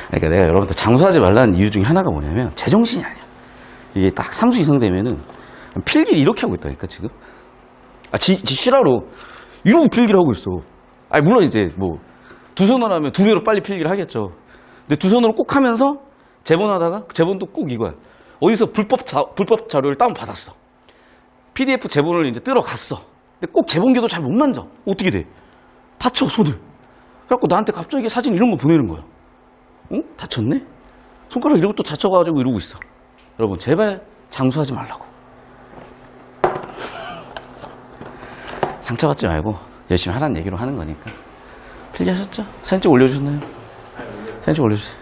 그러니까 내가 여러분들 장수하지 말라는 이유 중에 하나가 뭐냐면 제정신이 아니야. 이게 딱 삼수 이상 되면은 필기를 이렇게 하고 있다니까 지금. 아, 지 실화로 이러고 필기를 하고 있어. 아니 물론 이제 뭐 두 손으로 하면 두 개로 빨리 필기를 하겠죠. 근데 두 손으로 꼭 하면서 제본하다가 제본도 꼭 이거야. 어디서 불법 자료를 다운 받았어. PDF 제본을 이제 뜨러 갔어. 근데 꼭 제본기도 잘 못 만져. 어떻게 돼? 다쳐 손을. 그래갖고 나한테 갑자기 사진 이런 거 보내는 거야. 응? 다쳤네? 손가락 이러고 또 다쳐가지고 이러고 있어. 여러분 제발 장수하지 말라고. 상처받지 말고 열심히 하라는 얘기로 하는 거니까. 필기하셨죠? 사진 찍어 올려주셨나요? 사진 올려주세요.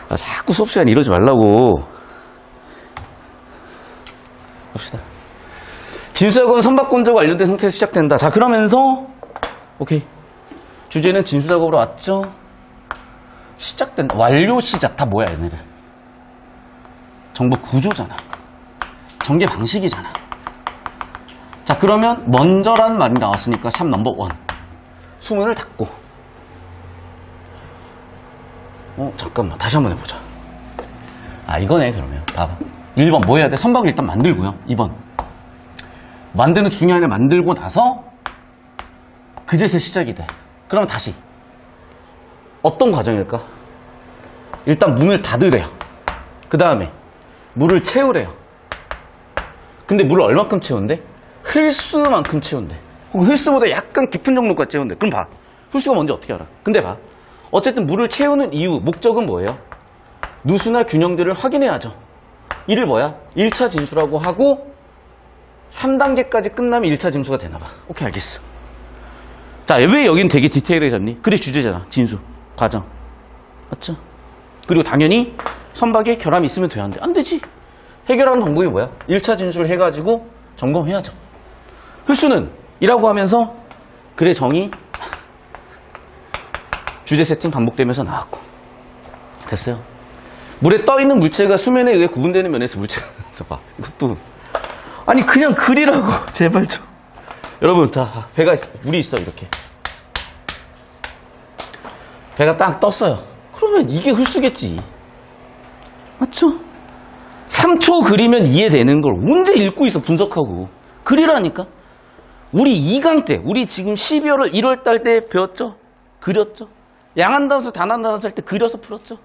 아, 자꾸 수업 시간에 이러지 말라고. 봅시다. 진수작업은 선박권자와 완료된 상태에서 시작된다. 자, 그러면서 오케이. 주제는 진수작업으로 왔죠? 시작된다. 완료 시작. 다 뭐야, 얘네들? 정보 구조잖아. 전개 방식이잖아. 자, 그러면 먼저라는 말이 나왔으니까 샵 넘버 1. 수문을 닫고. 잠깐만. 다시 한번 해보자. 아, 이거네, 그러면. 봐봐. 1번 뭐 해야 돼? 선박을 일단 만들고요. 2번. 만드는 중요한 애 만들고 나서 그제서 시작이 돼. 그러면 다시. 어떤 과정일까? 일단 문을 닫으래요. 그 다음에 물을 채우래요. 근데 물을 얼만큼 채운대? 흘수만큼 채운대. 흘수보다 약간 깊은 정도까지 채운대. 그럼 봐. 흘수가 뭔지 어떻게 알아? 근데 봐. 어쨌든 물을 채우는 이유, 목적은 뭐예요? 누수나 균형들을 확인해야죠. 이를 뭐야? 1차 진수라고 하고 3단계까지 끝나면 1차 진수가 되나봐. 오케이, 알겠어. 자, 왜 여기는 되게 디테일해졌니? 그게 주제잖아. 진수, 과정. 맞죠? 그리고 당연히 선박에 결함이 있으면 돼야 하는데 안 되지. 해결하는 방법이 뭐야? 1차 진수를 해가지고 점검해야죠. 흡수는 이라고 하면서 그래 정의 주제 세팅 반복되면서 나왔고 됐어요. 물에 떠있는 물체가 수면에 의해 구분되는 면에서 물체가 봐. 이것도 아니 그냥 그리라고 제발 좀. 여러분 다 배가 있어. 물이 있어 이렇게. 배가 딱 떴어요. 그러면 이게 흡수겠지. 맞죠? 3초 그리면 이해되는 걸 언제 읽고 있어 분석하고. 그리라니까. 우리 2강 때 우리 지금 12월 1월 달 때 배웠죠? 그렸죠? 양한단수 단한단수 할 때 그려서 풀었죠?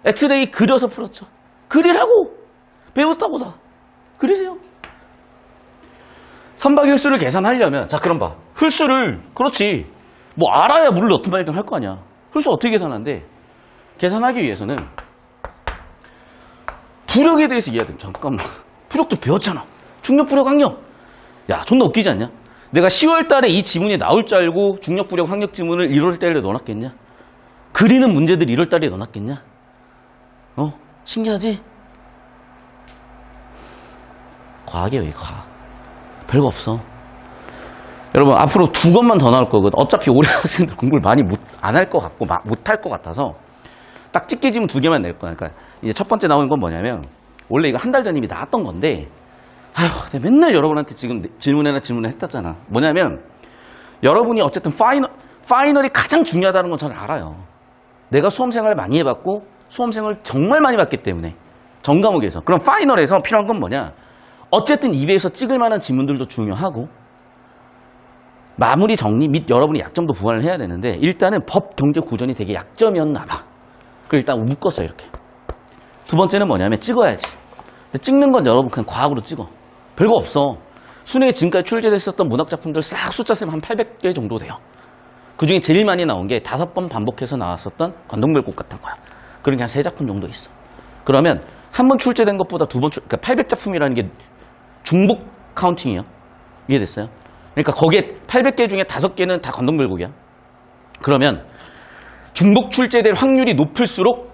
엑스레이 그려서 풀었죠? 그리라고. 배웠다고 다. 그리세요. 선박 힐수를 계산하려면 자 그럼 봐. 힐수를 그렇지. 뭐 알아야 물을 어떤 발견할 거 아니야. 힐수 어떻게 계산하는데 계산하기 위해서는 부력에 대해서 이해해야 돼. 잠깐만. 부력도 배웠잖아. 중력, 부력, 확력. 야, 존나 웃기지 않냐? 내가 10월 달에 이 지문이 나올 줄 알고 중력, 부력, 확력 지문을 1월 달에 넣어놨겠냐? 그리는 문제들 1월 달에 넣어놨겠냐? 신기하지? 과학이에요, 이거 과학. 별거 없어. 여러분, 앞으로 2권만 더 나올 거거든. 어차피 올해 학생들 공부를 많이 안 할 것 같고, 못 할 것 같아서 딱 찍기 지문 2개만 낼 거야. 그러니까 이제 첫 번째 나오는 건 뭐냐면, 원래 이거 한 달 전 이미 나왔던 건데, 아휴, 내가 맨날 여러분한테 지금 질문을 했다잖아. 뭐냐면, 여러분이 어쨌든 파이널이 가장 중요하다는 건 저는 알아요. 내가 수험생활을 많이 해봤고, 수험생을 정말 많이 봤기 때문에, 전 과목에서. 그럼 파이널에서 필요한 건 뭐냐? 어쨌든 입에서 찍을 만한 지문들도 중요하고, 마무리 정리 및 여러분이 약점도 보완을 해야 되는데, 일단은 법 경제 구전이 되게 약점이었나 봐. 그걸 일단 묶었어, 이렇게. 두 번째는 뭐냐면, 찍어야지. 찍는 건 여러분 그냥 과학으로 찍어. 별거 없어. 수능에 지금까지 출제됐었던 문학작품들 싹 숫자 세면 한 800개 정도 돼요. 그 중에 제일 많이 나온 게 5번 반복해서 나왔었던 관동별곡 같은 거야. 그런 게 한 3작품 정도 있어. 그러면 한 번 출제된 것보다 그러니까 800작품이라는 게 중복 카운팅이에요. 이해됐어요? 그러니까 거기에 800개 중에 5개는 다 관동별곡이야. 그러면 중복 출제될 확률이 높을수록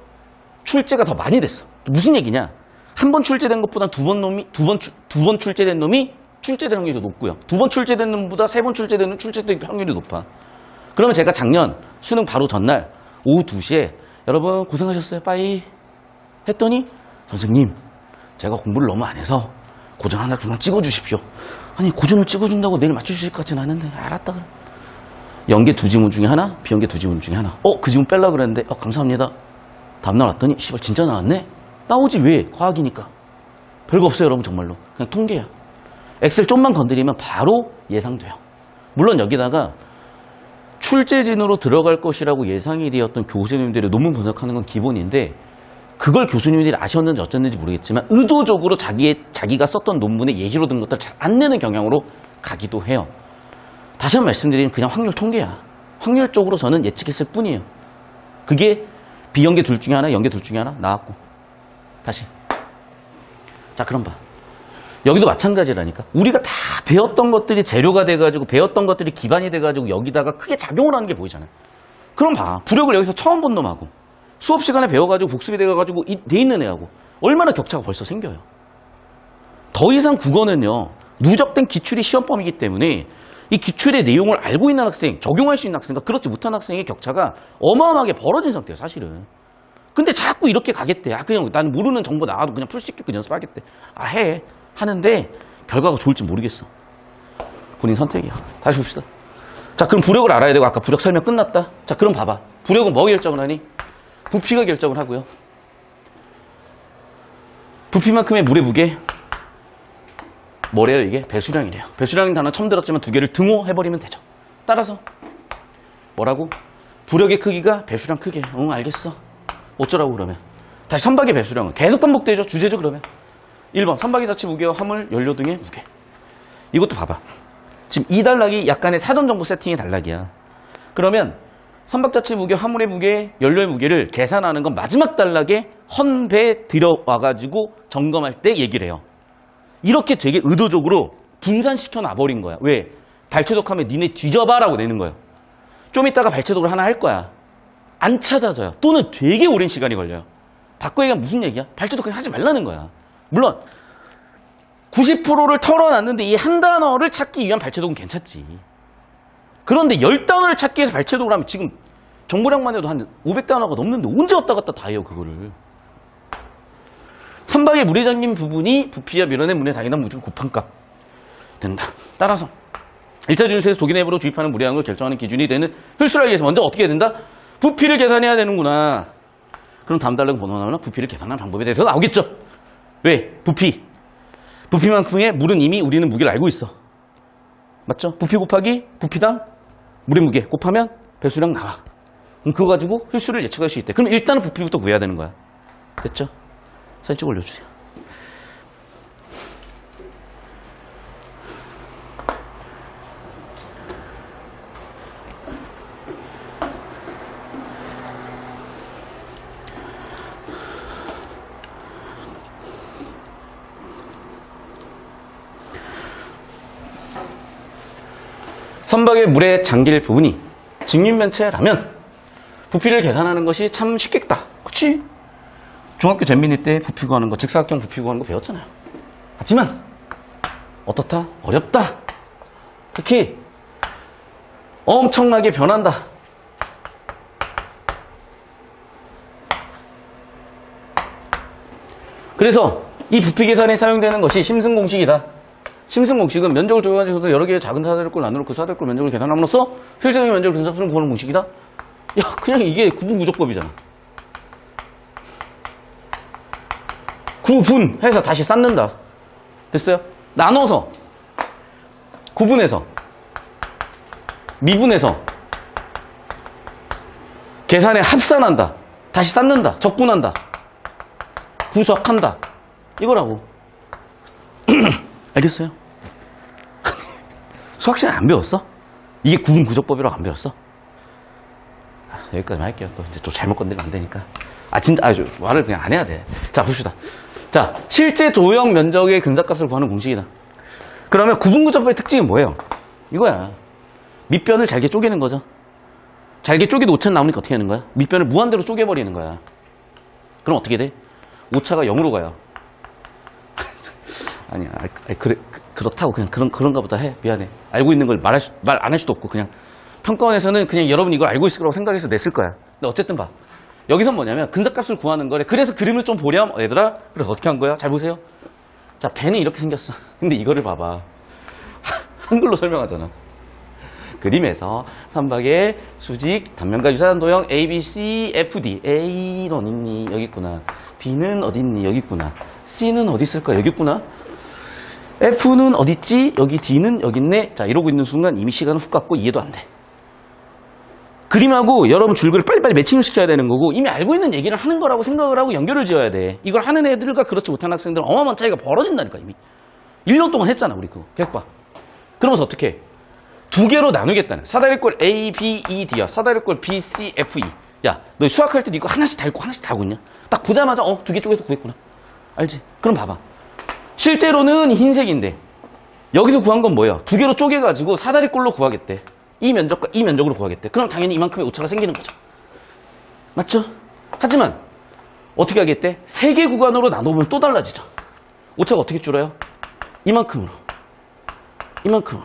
출제가 더 많이 됐어. 무슨 얘기냐? 한 번 출제된 것보다 두 번 출제된 놈이 출제될 확률이 더 높고요. 2번 출제된 놈보다 3번 출제된 놈 출제될 확률이 높아. 그러면 제가 작년 수능 바로 전날 오후 2시에 여러분 고생하셨어요. 빠이 했더니 선생님 제가 공부를 너무 안 해서 고전 하나 그만 찍어주십시오. 아니 고전을 찍어준다고 내일 맞춰주실 것 같지는 않은데 알았다 그래. 연계 2지문 중에 하나 비연계 2지문 중에 하나. 그 지문 뺄라 그랬는데 감사합니다. 다음날 왔더니 씨발 진짜 나왔네. 나오지 왜? 과학이니까. 별거 없어요 여러분 정말로. 그냥 통계야. 엑셀 좀만 건드리면 바로 예상돼요. 물론 여기다가 출제진으로 들어갈 것이라고 예상이 되었던 교수님들의 논문 분석하는 건 기본인데 그걸 교수님들이 아셨는지 어쨌는지 모르겠지만 의도적으로 자기가 썼던 논문에 예시로 든 것들 잘 안 내는 경향으로 가기도 해요. 다시 한번 말씀드리면 그냥 확률 통계야. 확률적으로 저는 예측했을 뿐이에요. 그게 비연계 둘 중에 하나, 연계 둘 중에 하나 나왔고. 다시. 자, 그럼 봐. 여기도 마찬가지라니까. 우리가 다 배웠던 것들이 재료가 돼가지고 배웠던 것들이 기반이 돼가지고 여기다가 크게 작용을 하는 게 보이잖아요. 그럼 봐. 부력을 여기서 처음 본 놈하고 수업 시간에 배워가지고 복습이 돼가지고 돼 있는 애하고 얼마나 격차가 벌써 생겨요. 더 이상 국어는요. 누적된 기출이 시험범이기 때문에 이 기출의 내용을 알고 있는 학생, 적용할 수 있는 학생과 그렇지 못한 학생의 격차가 어마어마하게 벌어진 상태예요. 사실은. 근데 자꾸 이렇게 가겠대. 그냥 난 모르는 정보 나와도 그냥 풀 수 있게끔 연습하겠대. 해. 하는데 결과가 좋을지 모르겠어. 본인 선택이야. 다시 봅시다. 자, 그럼 부력을 알아야 되고 아까 부력 설명 끝났다. 자, 그럼 봐봐. 부력은 뭐 결정을 하니? 부피가 결정을 하고요. 부피만큼의 물의 무게 뭐래요 이게? 배수량이래요. 배수량인 단어 처음 들었지만 두 개를 등호해버리면 되죠. 따라서 뭐라고? 부력의 크기가 배수량 크기예요. 응, 알겠어. 어쩌라고 그러면? 다시 선박의 배수량은 계속 반복되죠. 주제죠 그러면. 1번 선박의 자체 무게와 화물, 연료 등의 무게. 이것도 봐봐. 지금 이 단락이 약간의 사전 정보 세팅의 단락이야. 그러면 선박 자체 무게, 화물의 무게, 연료의 무게를 계산하는 건 마지막 단락에 헌배 들어와가지고 점검할 때 얘기를 해요. 이렇게 되게 의도적으로 분산시켜 놔버린 거야. 왜? 발췌독하면 니네 뒤져봐라고 내는 거예요. 좀 이따가 발췌독을 하나 할 거야. 안 찾아져요. 또는 되게 오랜 시간이 걸려요. 바꿔 얘기하면 무슨 얘기야? 발췌독 그냥 하지 말라는 거야. 물론 90%를 털어놨는데 이 한 단어를 찾기 위한 발췌독은 괜찮지. 그런데 10단어를 찾기 위해서 발췌독을 하면 지금 정보량만 해도 한 500단어가 넘는데 언제 왔다 갔다 다 해요 그거를. 선박의 물에 잠긴 부분이 부피와 밀원의 물에 당연한 물의 곱한 값 된다. 따라서 1차 준수에서 독일 내부로 주입하는 물의 양을 결정하는 기준이 되는 홀수를 알기 위해서 먼저 어떻게 해야 된다? 부피를 계산해야 되는구나. 그럼 다음 단락은 번호 나오나 부피를 계산하는 방법에 대해서 나오겠죠. 왜? 부피만큼의 물은 이미 우리는 무게를 알고 있어. 맞죠? 부피 곱하기 부피당 물의 무게 곱하면 배수량 나와. 그럼 그거 가지고 홀수를 예측할 수 있대. 그럼 일단은 부피부터 구해야 되는 거야. 됐죠? 사진 찍어 올려주세요. 선박의 물에 잠길 부분이 직립면체라면 부피를 계산하는 것이 참 쉽겠다. 그치? 중학교 잼민이 때 부피 구하는 거, 직사각형 부피 구하는 거 배웠잖아요. 하지만 어떻다? 어렵다. 특히 엄청나게 변한다. 그래서 이 부피 계산에 사용되는 것이 심슨 공식이다. 심슨 공식은 면적을 조여가지고 여러 개의 작은 사대를꼴 나누고 그 사대꼴 면적을 계산함으로써 실제적인 면적을 근접수를 구하는 공식이다. 야, 그냥 이게 구분구조법이잖아. 구분해서 다시 쌓는다. 됐어요? 나눠서, 구분해서, 미분해서, 계산에 합산한다. 다시 쌓는다. 적분한다. 구적한다. 이거라고. 알겠어요? 수학시간에 안 배웠어? 이게 구분구조법이라고 안 배웠어? 여기까지만 할게요. 또 이제 또 잘못 건드리면 안 되니까. 진짜, 말을 그냥 안 해야 돼. 자, 봅시다. 자, 실제 도형 면적의 근사값을 구하는 공식이다. 그러면 구분구조법의 특징이 뭐예요? 이거야. 밑변을 잘게 쪼개는 거죠. 잘게 쪼개도 오차는 나오니까 어떻게 하는 거야? 밑변을 무한대로 쪼개버리는 거야. 그럼 어떻게 돼? 오차가 0으로 가요. 아니야, 그렇다고 그냥 그런가 보다 해. 미안해. 알고 있는 걸 말 안 할 수도 없고 그냥 평가원에서는 그냥 여러분 이걸 알고 있을 거라고 생각해서 냈을 거야. 근데 어쨌든 봐. 여기선 뭐냐면 근사값을 구하는 거래. 그래서 그림을 좀 보렴 얘들아. 그래서 어떻게 한 거야? 잘 보세요. 자, 배는 이렇게 생겼어. 근데 이거를 봐봐. 한글로 설명하잖아. 그림에서 선박의 수직 단면과 유사한 도형 A, B, C, F, D. A는 어디 있니? 여기 있구나. B는 어디 있니? 여기 있구나. C는 어디 있을까? 여기 있구나. F는 어디 있지? 여기 D는 여기 있네. 자, 이러고 있는 순간 이미 시간은 훅 갔고 이해도 안 돼. 그림하고 여러분 줄거리를 빨리빨리 매칭을 시켜야 되는 거고 이미 알고 있는 얘기를 하는 거라고 생각을 하고 연결을 지어야 돼. 이걸 하는 애들과 그렇지 못한 학생들은 어마어마한 차이가 벌어진다니까 이미. 1년 동안 했잖아 우리 그거. 계속 봐. 그러면서 어떻게 해? 두 개로 나누겠다는. 사다리꼴 A, B, E, D야. 사다리꼴 B, C, F, E. 야, 너 수학할 때도 이거 하나씩 다 읽고 하나씩 다 하고 있냐? 딱 보자마자 두 개 쪼개서 구했구나. 알지? 그럼 봐봐. 실제로는 흰색인데 여기서 구한 건 뭐예요? 두 개로 쪼개가지고 사다리꼴로 구하겠대. 이 면적과 이 면적으로 구하겠대. 그럼 당연히 이만큼의 오차가 생기는 거죠. 맞죠? 하지만 어떻게 하겠대? 세 개 구간으로 나눠보면 또 달라지죠. 오차가 어떻게 줄어요? 이만큼으로, 이만큼으로,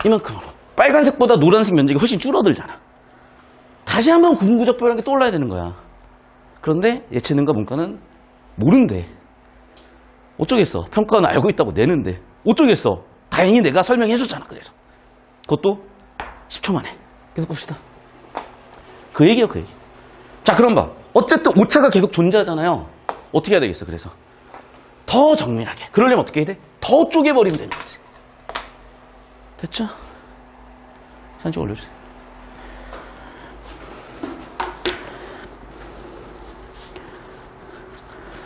이만큼으로. 빨간색보다 노란색 면적이 훨씬 줄어들잖아. 다시 한번 구분구적별한 게 떠올라야 되는 거야. 그런데 예체능과 문과는 모른대. 어쩌겠어. 평가는 알고 있다고 내는데 어쩌겠어. 다행히 내가 설명해 줬잖아. 그래서 그것도 10초 만에. 계속 봅시다. 그 얘기요, 그 얘기. 자, 그럼 봐. 어쨌든 오차가 계속 존재하잖아요. 어떻게 해야 되겠어? 그래서 더 정밀하게. 그러려면 어떻게 해야 돼? 더 쪼개버리면 되는 거지. 됐죠? 사진 좀 올려주세요.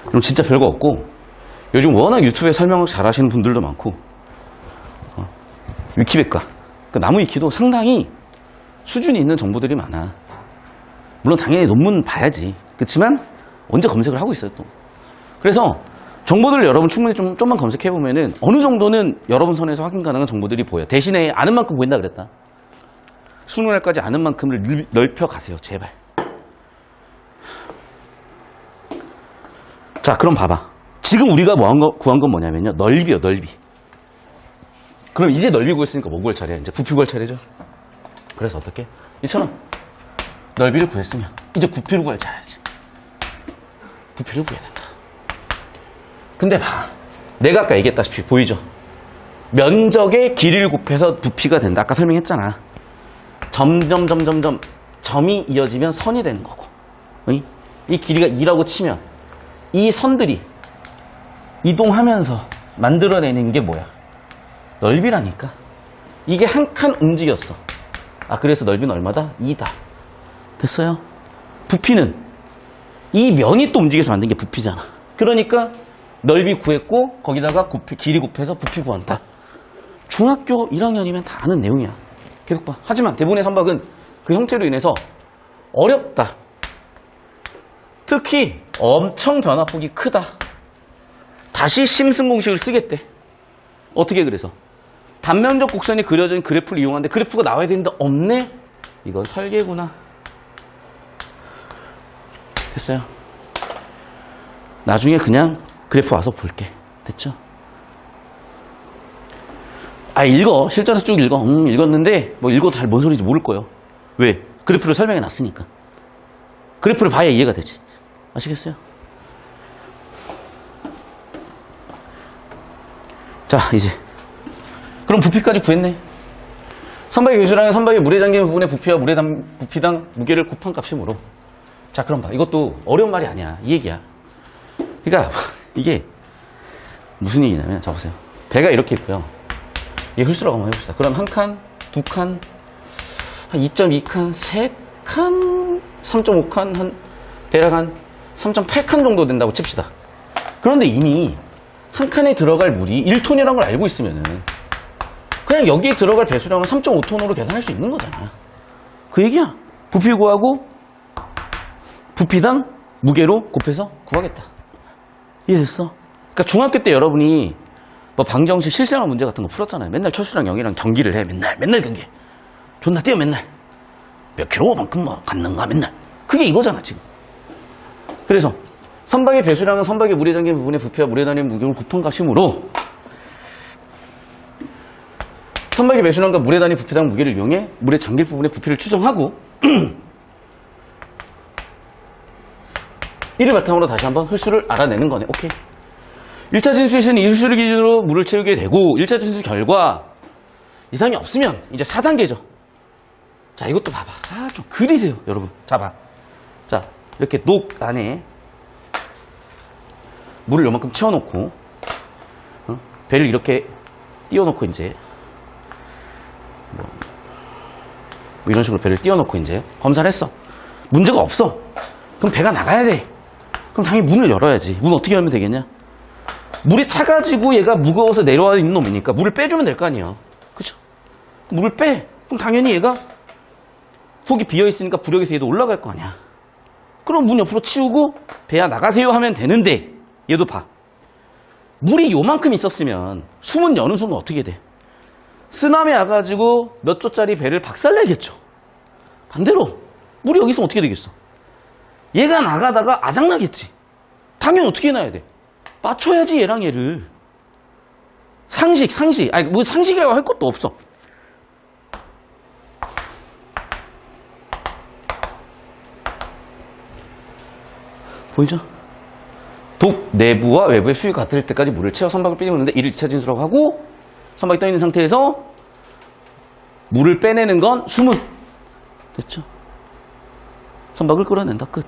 그럼 진짜 별거 없고, 요즘 워낙 유튜브에 설명을 잘 하시는 분들도 많고, 위키백과, 그 나무 위키도 상당히 수준이 있는 정보들이 많아. 물론 당연히 논문 봐야지. 그렇지만 언제 검색을 하고 있어요, 또. 그래서 정보들을 여러분 충분히 좀만 검색해보면은 어느 정도는 여러분 선에서 확인 가능한 정보들이 보여. 대신에 아는 만큼 보인다 그랬다. 수능 날까지 아는 만큼을 넓혀가세요, 제발. 자, 그럼 봐봐. 지금 우리가 구한 건 뭐냐면요. 넓이요, 넓이. 그럼 이제 넓이 구했으니까 뭐 구할 차례야? 이제 부피 구할 차례죠? 그래서 어떻게? 이처럼 넓이를 구했으면 이제 부피를 구할 차례지. 부피를 구해야 된다. 근데 봐. 내가 아까 얘기했다시피 보이죠? 면적의 길이를 곱해서 부피가 된다. 아까 설명했잖아. 점점 점이 이어지면 선이 되는 거고. 응? 이 길이가 2라고 치면 이 선들이 이동하면서 만들어내는 게 뭐야? 넓이라니까. 이게 한 칸 움직였어. 아, 그래서 넓이는 얼마다? 2다. 됐어요? 부피는 이 면이 또 움직여서 만든 게 부피잖아. 그러니까 넓이 구했고 거기다가 길이 곱해서 부피 구한다. 중학교 1학년이면 다 아는 내용이야. 계속 봐. 하지만 대부분의 선박은 그 형태로 인해서 어렵다. 특히 엄청 변화폭이 크다. 다시 심슨 공식을 쓰겠대. 어떻게 그래서? 단면적 곡선이 그려진 그래프를 이용하는데 그래프가 나와야 되는데 없네? 이건 설계구나. 됐어요? 나중에 그냥 그래프 와서 볼게. 됐죠? 아, 읽어. 실전에서 쭉 읽어. 읽었는데 뭐 읽어도 잘 뭔 소리인지 모를 거예요. 왜? 그래프를 설명해 놨으니까. 그래프를 봐야 이해가 되지. 아시겠어요? 자, 이제 그럼 부피까지 구했네. 선박의 교수랑은 선박의 물에 잠기는 부분의 부피와 부피당 무게를 곱한 값이므로. 자, 그럼 봐. 이것도 어려운 말이 아니야. 이 얘기야. 그러니까 이게 무슨 얘기냐면, 자 보세요. 배가 이렇게 있고요. 이 홀수라고 한번 해봅시다. 그럼 한 칸, 두 칸, 한 2.2칸, 3칸, 3.5칸, 대략 한 3.8칸 정도 된다고 칩시다. 그런데 이미 한 칸에 들어갈 물이 1톤이라는 걸 알고 있으면은 그냥 여기에 들어갈 배수량은 3.5톤으로 계산할 수 있는 거잖아. 그 얘기야. 부피 구하고 부피당 무게로 곱해서 구하겠다. 이해됐어? 그러니까 중학교 때 여러분이 뭐 방정식 실생활 문제 같은 거 풀었잖아요. 맨날 철수랑 영이랑 경기를 해. 맨날 경기. 존나 뛰어 맨날. 몇 킬로만큼 뭐 갔는가 맨날. 그게 이거잖아 지금. 그래서 선박의 배수량은 선박의 물에 잠긴 부분의 부피와 물에 다니는 무게를 곱한 값이므로 선박의 배수량과 물에 다니는 부피당 무게를 이용해 물에 잠길 부분의 부피를 추정하고 이를 바탕으로 다시 한번 홀수를 알아내는 거네. 오케이. 1차 진수에서는 이 홀수를 기준으로 물을 채우게 되고 1차 진수 결과 이상이 없으면 이제 4단계죠. 자, 이것도 봐봐. 아, 좀 그리세요, 여러분. 자, 봐. 자, 이렇게 녹 안에 물을 요만큼 채워놓고 배를 이렇게 띄워놓고 이제 뭐 이런 식으로 배를 띄워놓고 이제 검사를 했어. 문제가 없어. 그럼 배가 나가야 돼. 그럼 당연히 문을 열어야지. 문 어떻게 열면 되겠냐? 물이 차가지고 얘가 무거워서 내려와 있는 놈이니까 물을 빼주면 될 거 아니에요. 그쵸? 물을 빼. 그럼 당연히 얘가 속이 비어있으니까 부력에서 얘도 올라갈 거 아니야. 그럼 문 옆으로 치우고 배야 나가세요 하면 되는데 얘도 봐. 물이 요만큼 있었으면 숨은 여는 순간 어떻게 돼? 쓰나미 와가지고 몇 조짜리 배를 박살내겠죠. 반대로 물이 여기 있으면 어떻게 되겠어? 얘가 나가다가 아작나겠지. 당연히 어떻게 해놔야 돼? 맞춰야지 얘랑 얘를. 상식. 아니 뭐 상식이라고 할 것도 없어. 보이죠? 독 내부와 외부의 수위 같을 때까지 물을 채워 선박을 빼내는데 이를 2차 진수라고 하고, 선박이 떠 있는 상태에서 물을 빼내는 건 수문. 됐죠? 선박을 끌어낸다. 끝.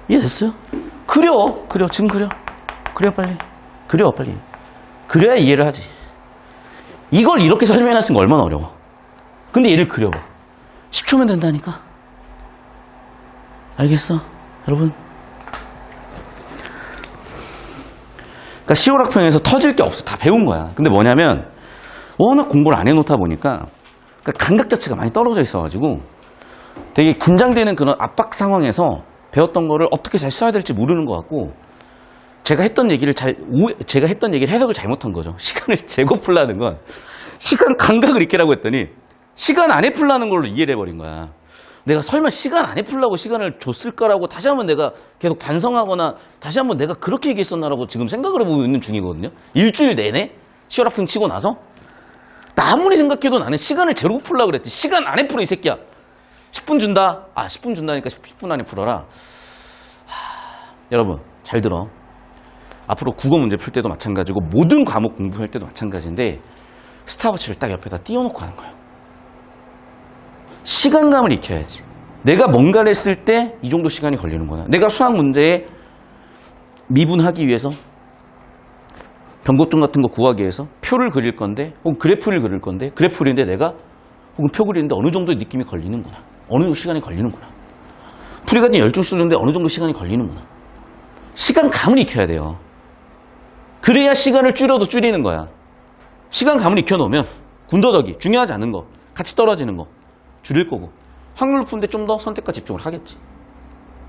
이해됐어요? 그려. 지금 그려. 빨리. 그래야 이해를 하지. 이걸 이렇게 설명해놨으면 거 얼마나 어려워. 근데 얘를 그려봐. 10초면 된다니까. 알겠어? 여러분? 그러니까 시오락평에서 터질 게 없어. 다 배운 거야. 근데 뭐냐면 워낙 공부를 안 해놓다 보니까 그러니까 감각 자체가 많이 떨어져 있어가지고 되게 긴장되는 그런 압박 상황에서 배웠던 거를 어떻게 잘 써야 될지 모르는 것 같고, 제가 했던 얘기를 해석을 잘못한 거죠. 시간을 재고 풀라는 건 시간 감각을 익히라고 했더니 시간 안에 풀라는 걸로 이해를 해버린 거야. 내가 설마 시간 안에 풀라고 시간을 줬을 거라고 다시 한번 내가 계속 반성하거나 다시 한번 내가 그렇게 얘기했었나라고 지금 생각을 해보고 있는 중이거든요. 일주일 내내 시오락평 치고 나서 나 아무리 생각해도 나는 시간을 재고 풀라고 그랬지. 시간 안에 풀어 이 새끼야. 10분 준다. 10분 준다니까 10분 안에 풀어라. 여러분 잘 들어. 앞으로 국어 문제 풀 때도 마찬가지고 모든 과목 공부할 때도 마찬가지인데 스탑워치를 딱 옆에다 띄워놓고 하는 거예요. 시간감을 익혀야지. 내가 뭔가를 했을 때 이 정도 시간이 걸리는구나. 내가 수학 문제에 미분하기 위해서 변곡점 같은 거 구하기 위해서 표를 그릴 건데 혹은 그래프를 그릴 건데 그래프 그리는데 내가 혹은 표 그리는데 어느 정도의 느낌이 걸리는구나. 어느 정도 시간이 걸리는구나. 풀이가 열중 쓰는데 어느 정도 시간이 걸리는구나. 시간감을 익혀야 돼요. 그래야 시간을 줄여도 줄이는 거야. 시간감을 익혀놓으면 군더더기, 중요하지 않은 거, 같이 떨어지는 거 줄일 거고, 확률 푸는데 좀 더 선택과 집중을 하겠지.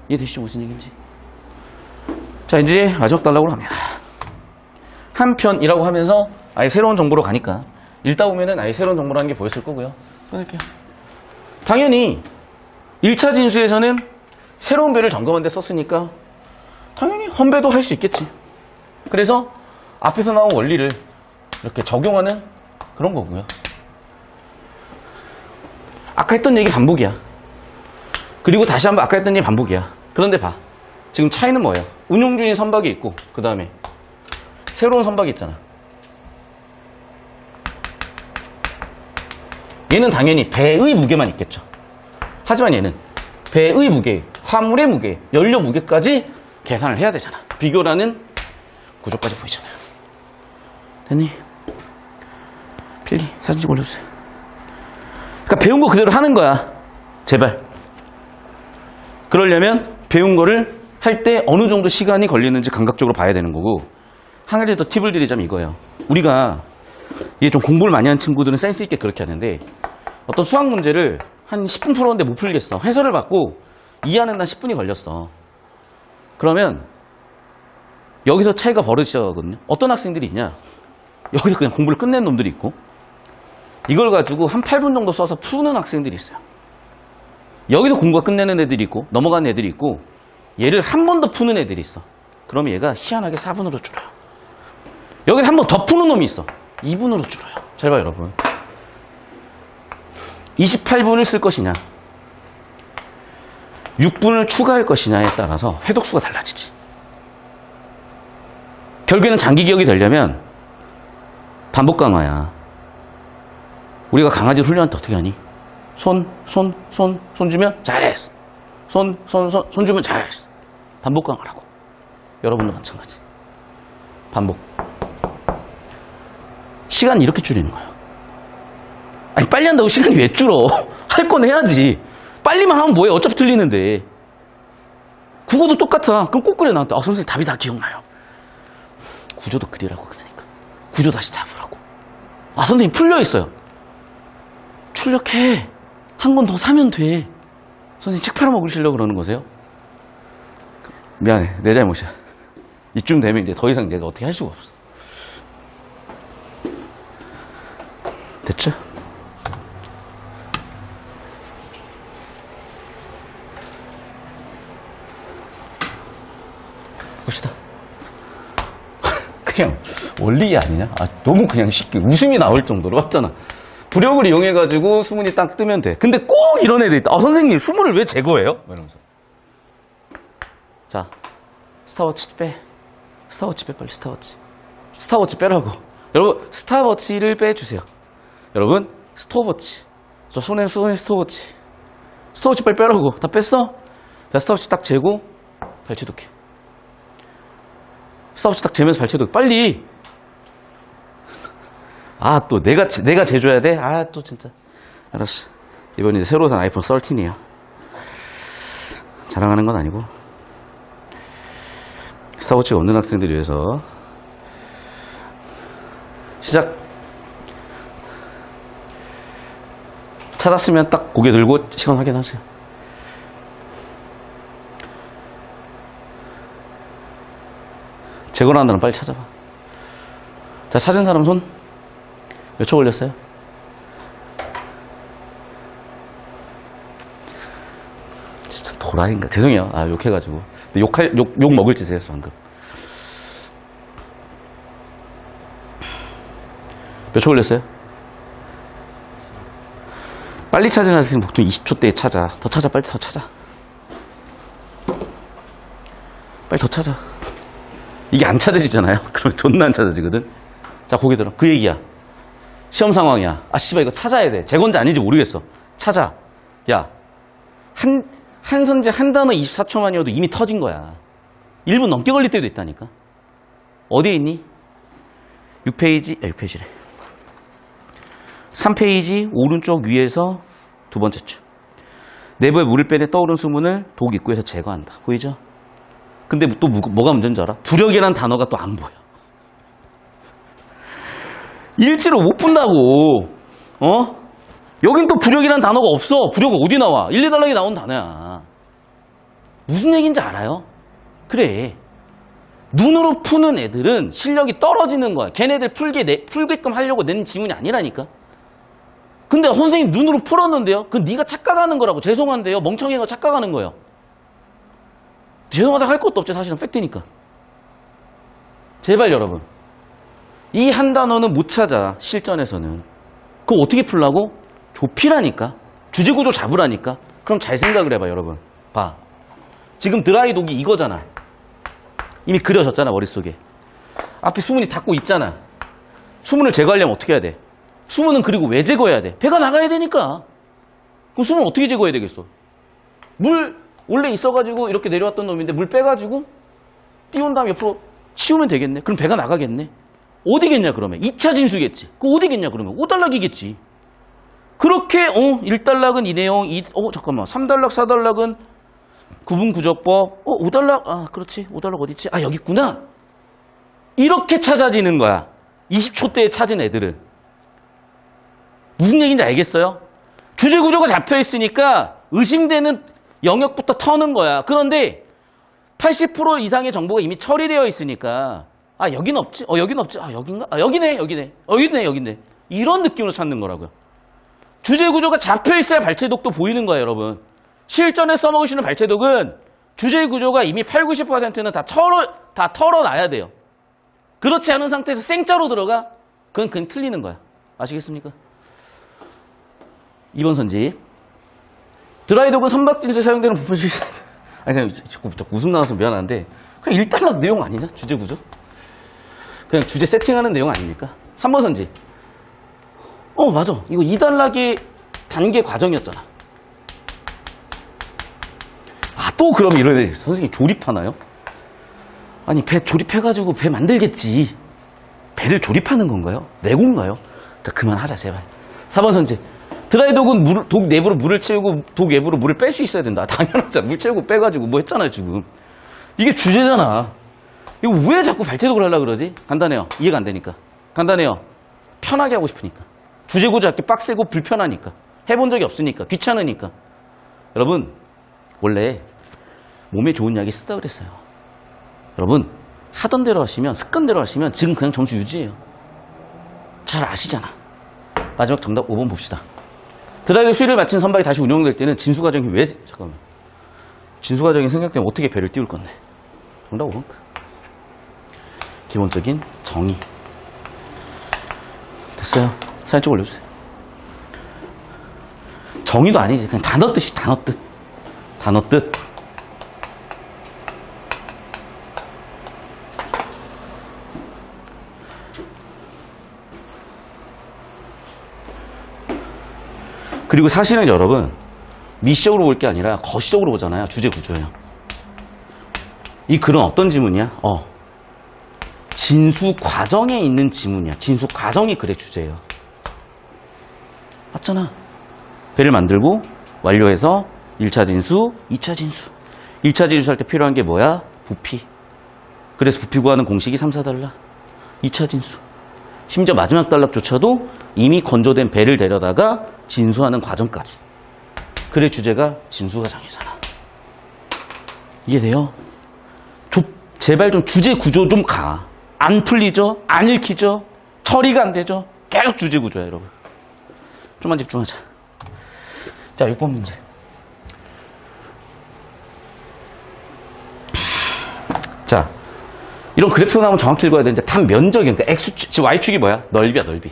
이해되시죠? 무슨 얘기인지? 자, 이제 마지막 단락으로 갑니다. 한편이라고 하면서 아예 새로운 정보로 가니까 읽다 보면은 아예 새로운 정보라는 게 보였을 거고요. 끊을게요. 당연히 1차 진수에서는 새로운 배를 점검한 데 썼으니까 당연히 헌배도 할 수 있겠지. 그래서 앞에서 나온 원리를 이렇게 적용하는 그런 거고요. 아까 했던 얘기 반복이야. 그리고 다시 한번 아까 했던 얘기 반복이야. 그런데 봐. 지금 차이는 뭐예요? 운용 중인 선박이 있고 그 다음에 새로운 선박이 있잖아. 얘는 당연히 배의 무게만 있겠죠. 하지만 얘는 배의 무게, 화물의 무게, 연료 무게까지 계산을 해야 되잖아. 비교라는 구조까지 보이잖아요. 됐니? 필기 사진 좀 올려주세요. 그러니까 배운 거 그대로 하는 거야. 제발. 그러려면 배운 거를 할 때 어느 정도 시간이 걸리는지 감각적으로 봐야 되는 거고, 한 가지 더 팁을 드리자면 이거예요. 우리가 이게 좀 공부를 많이 한 친구들은 센스 있게 그렇게 하는데, 어떤 수학 문제를 한 10분 풀었는데 못 풀겠어. 해설을 받고 이해하는 한 10분이 걸렸어. 그러면 여기서 차이가 벌어지거든요. 어떤 학생들이 있냐? 여기서 그냥 공부를 끝낸 놈들이 있고, 이걸 가지고 한 8분 정도 써서 푸는 학생들이 있어요. 여기서 공부가 끝내는 애들이 있고 넘어가는 애들이 있고, 얘를 한 번 더 푸는 애들이 있어. 그러면 얘가 희한하게 4분으로 줄어요. 여기 한 번 더 푸는 놈이 있어. 2분으로 줄어요. 잘 봐요, 여러분. 28분을 쓸 것이냐 6분을 추가할 것이냐에 따라서 회독수가 달라지지. 결국에는 장기 기억이 되려면 반복 강화야. 우리가 강아지 훈련할 때 어떻게 하니? 손 주면 잘했어. 손 주면 잘했어. 반복 강화라고. 여러분도 마찬가지. 반복. 시간 이렇게 줄이는 거야. 아니, 빨리 한다고 시간이 왜 줄어? 할 건 해야지. 빨리만 하면 뭐해? 어차피 틀리는데. 국어도 똑같아. 그럼 꼭 그래, 나한테. 선생님, 답이 다 기억나요. 구조도 그리라고, 그러니까. 구조 다시 잡으라고. 선생님, 풀려있어요. 출력해. 한 권 더 사면 돼. 선생님, 책 팔아먹으시려고 그러는 거세요? 미안해. 내 잘못이야. 이쯤 되면 이제 더 이상 내가 어떻게 할 수가 없어. 봅시다. 그냥 원리 아니냐? 너무 그냥 쉽게 웃음이 나올 정도로 맞잖아. 부력을 이용해가지고 수문이 딱 뜨면 돼. 근데 꼭 이런 애들 있다. 선생님, 수문을 왜 제거해요? 이러면서. 자, 스타워치 빼. 스타워치 빼, 빨리 스타워치. 스타워치 빼라고. 여러분, 스타워치를 빼주세요. 여러분, 스톱워치. 저 손에 스톱워치. 스톱워치 빨리 빼라고. 다 뺐어? 자, 스톱워치 딱 재고, 발치독해. 스톱워치 딱 재면서 발치독해. 빨리! 또 내가 재줘야 돼? 또 진짜. 알았어. 이번 이제 새로 산 아이폰 13이야. 자랑하는 건 아니고. 스타워치가 없는 학생들 위해서. 시작. 찾았으면 딱 고개 들고 시간 확인하세요. 재고를 한다면 빨리 찾아봐. 자, 찾은 사람 손. 몇 초 걸렸어요? 진짜 도라인가? 죄송해요. 욕해가지고. 욕 먹을 짓이에요, 방금. 몇 초 걸렸어요? 빨리 찾은 학생 보통 20초대에 찾아. 더 찾아, 빨리 더 찾아. 빨리 더 찾아. 이게 안 찾아지잖아요? 그럼 존나 안 찾아지거든? 자, 고개 들어. 그 얘기야. 시험 상황이야. 씨발, 이거 찾아야 돼. 제 건지 아닌지 모르겠어. 찾아. 야, 한 선제 한 단어 24초만이어도 이미 터진 거야. 1분 넘게 걸릴 때도 있다니까. 어디에 있니? 6페이지래. 3페이지 오른쪽 위에서 두 번째 줄. 내부에 물을 빼내 떠오른 수문을 독 입구에서 제거한다. 보이죠? 근데 또 뭐가 문제인 줄 알아? 부력이라는 단어가 또 안 보여. 일지로 못 푼다고. 여긴 또 부력이라는 단어가 없어. 부력은 어디 나와? 1, 2달락이 나온 단어야. 무슨 얘기인지 알아요? 그래. 눈으로 푸는 애들은 실력이 떨어지는 거야. 걔네들 풀게끔 하려고 낸 지문이 아니라니까. 근데 선생님 눈으로 풀었는데요? 그건 네가 착각하는 거라고. 죄송한데요. 멍청이가 착각하는 거예요. 죄송하다 할 것도 없죠. 사실은 팩트니까. 제발 여러분. 이 한 단어는 못 찾아. 실전에서는. 그거 어떻게 풀라고? 좁히라니까. 주제구조 잡으라니까. 그럼 잘 생각을 해봐 여러분. 봐. 지금 드라이 독이 이거잖아. 이미 그려졌잖아 머릿속에. 앞에 수문이 닫고 있잖아. 수문을 제거하려면 어떻게 해야 돼? 수문은 그리고 왜 제거해야 돼? 배가 나가야 되니까. 그럼 수문 어떻게 제거해야 되겠어? 물 원래 있어가지고 이렇게 내려왔던 놈인데 물 빼가지고 띄운 다음에 옆으로 치우면 되겠네. 그럼 배가 나가겠네. 어디겠냐 그러면? 2차 진수겠지. 그 어디겠냐 그러면? 5달락이겠지. 그렇게 1달락은 이 내용, 잠깐만 3달락 4달락은 구분구조법 5달락 그렇지. 5달락 어디 있지? 여기 있구나. 이렇게 찾아지는 거야. 20초대에 찾은 애들은. 무슨 얘기인지 알겠어요? 주제구조가 잡혀있으니까 의심되는 영역부터 터는 거야. 그런데 80% 이상의 정보가 이미 처리되어 있으니까 여긴 없지? 여긴 없지? 여긴가? 여기네. 여기네. 이런 느낌으로 찾는 거라고요. 주제구조가 잡혀있어야 발췌독도 보이는 거예요, 여러분. 실전에 써먹으시는 발췌독은 주제구조가 이미 80, 90%는 다 털어놔야 돼요. 그렇지 않은 상태에서 생짜로 들어가? 그건 그냥 틀리는 거야. 아시겠습니까? 2번 선지. 드라이독은 선박진수에 사용되는 부분 실수. 그냥 자꾸 웃음 나와서 미안한데 그냥 1달락 내용 아니냐? 주제구조? 그냥 주제 세팅하는 내용 아닙니까? 3번 선지. 맞아. 이거 2달락의 단계 과정이었잖아. 또 그럼 이러네. 선생님 조립하나요? 아니 배 조립해가지고 배 만들겠지. 배를 조립하는 건가요? 레고인가요? 그만하자 제발. 4번 선지. 드라이독은 독 내부로 물을 채우고 독 외부로 물을 뺄 수 있어야 된다. 당연하잖아. 물 채우고 빼가지고 뭐 했잖아요 지금. 이게 주제잖아. 이거 왜 자꾸 발췌독을 하려고 그러지? 간단해요. 이해가 안 되니까. 간단해요. 편하게 하고 싶으니까. 주제구조 잡기 빡세고 불편하니까. 해본 적이 없으니까. 귀찮으니까. 여러분 원래 몸에 좋은 약이 쓰다 그랬어요. 여러분 하던 대로 하시면 습관대로 하시면 지금 그냥 점수 유지해요. 잘 아시잖아. 마지막 정답 5번 봅시다. 드라이브 수위를 마친 선박이 다시 운영될 때는 진수과정이 진수과정이 생략되면 어떻게 배를 띄울 건데? 정답 5번. 기본적인 정의. 됐어요. 사진 좀 올려주세요. 정의도 아니지. 그냥 단어 뜻이 단어 뜻. 단어 뜻. 그리고 사실은 여러분, 미시적으로 볼 게 아니라 거시적으로 보잖아요. 주제 구조예요. 이 글은 어떤 지문이야? 진수 과정에 있는 지문이야. 진수 과정이 글의 주제예요. 맞잖아. 배를 만들고 완료해서 1차 진수, 2차 진수. 1차 진수 할 때 필요한 게 뭐야? 부피. 그래서 부피 구하는 공식이 3, 4단락. 2차 진수. 심지어 마지막 단락조차도 이미 건조된 배를 데려다가 진수하는 과정까지. 글의 주제가 진수 과정이잖아. 이해돼요? 제발 좀 주제 구조 좀 가. 안 풀리죠? 안 읽히죠? 처리가 안 되죠? 계속 주제 구조야, 여러분. 좀만 집중하자. 자, 6번 문제. 자, 이런 그래프 나오면 정확히 읽어야 되는데, 단 면적이, 그러니까 X축, 지금 Y축이 뭐야? 넓이야, 넓이.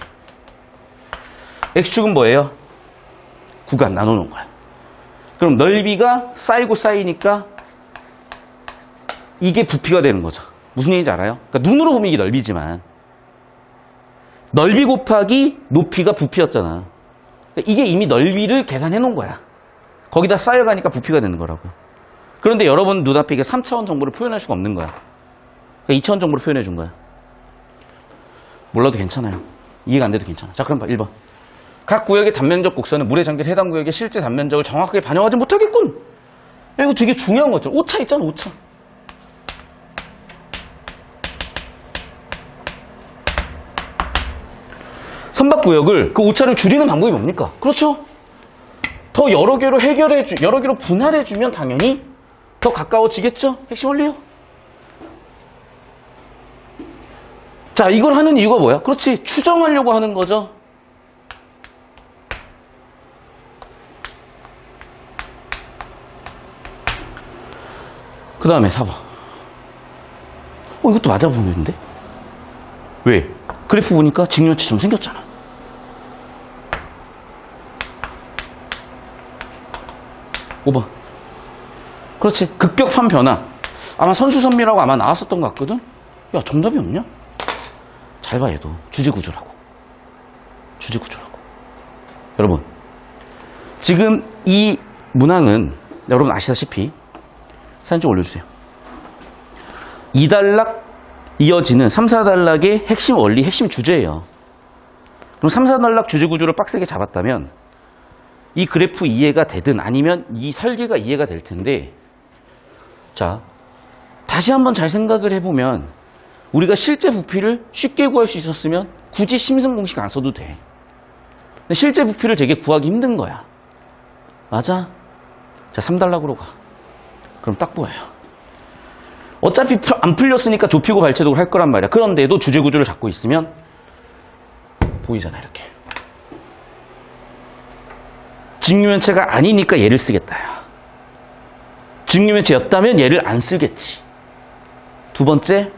X축은 뭐예요? 구간 나눠놓은 거야. 그럼 넓이가 쌓이고 쌓이니까 이게 부피가 되는 거죠. 무슨 얘기인지 알아요? 그러니까 눈으로 보면 이게 넓이지만 넓이 곱하기 높이가 부피였잖아. 그러니까 이게 이미 넓이를 계산해 놓은 거야. 거기다 쌓여가니까 부피가 되는 거라고. 그런데 여러분 눈앞에 이게 3차원 정보를 표현할 수가 없는 거야. 그러니까 2차원 정보를 표현해 준 거야. 몰라도 괜찮아요. 이해가 안 돼도 괜찮아. 자, 그럼 봐. 1번. 각 구역의 단면적 곡선은 물에 잠긴 해당 구역의 실제 단면적을 정확하게 반영하지 못하겠군. 야, 이거 되게 중요한 거죠. 오차 있잖아, 오차. 선박 구역을 그 오차를 줄이는 방법이 뭡니까? 그렇죠. 더 여러 개로 여러 개로 분할해주면 당연히 더 가까워지겠죠? 핵심 원리요. 자, 이걸 하는 이유가 뭐야? 그렇지. 추정하려고 하는 거죠. 그 다음에 4번. 이것도 맞아 보이는데? 왜? 그래프 보니까 직면체좀 생겼잖아. 5번. 그렇지. 급격한 변화. 아마 선수선미라고 아마 나왔었던 것 같거든? 야, 정답이 없냐? 잘 봐, 얘도. 주제구조라고. 주제구조라고. 여러분. 지금 이 문항은 여러분 아시다시피 사진 좀 올려주세요. 2단락 이어지는 3, 4단락의 핵심 원리, 핵심 주제예요. 그럼 3, 4단락 주제 구조를 빡세게 잡았다면 이 그래프 이해가 되든 아니면 이 설계가 이해가 될 텐데, 자, 다시 한번 잘 생각을 해보면 우리가 실제 부피를 쉽게 구할 수 있었으면 굳이 심슨 공식 안 써도 돼. 근데 실제 부피를 되게 구하기 힘든 거야. 맞아? 자, 3단락으로 가. 그럼 딱 보여요. 어차피 안 풀렸으니까 좁히고 발췌독을 할 거란 말이야. 그런데도 주제 구조를 잡고 있으면 보이잖아, 이렇게. 직류면체가 아니니까 얘를 쓰겠다. 직류면체였다면 얘를 안 쓰겠지. 두 번째,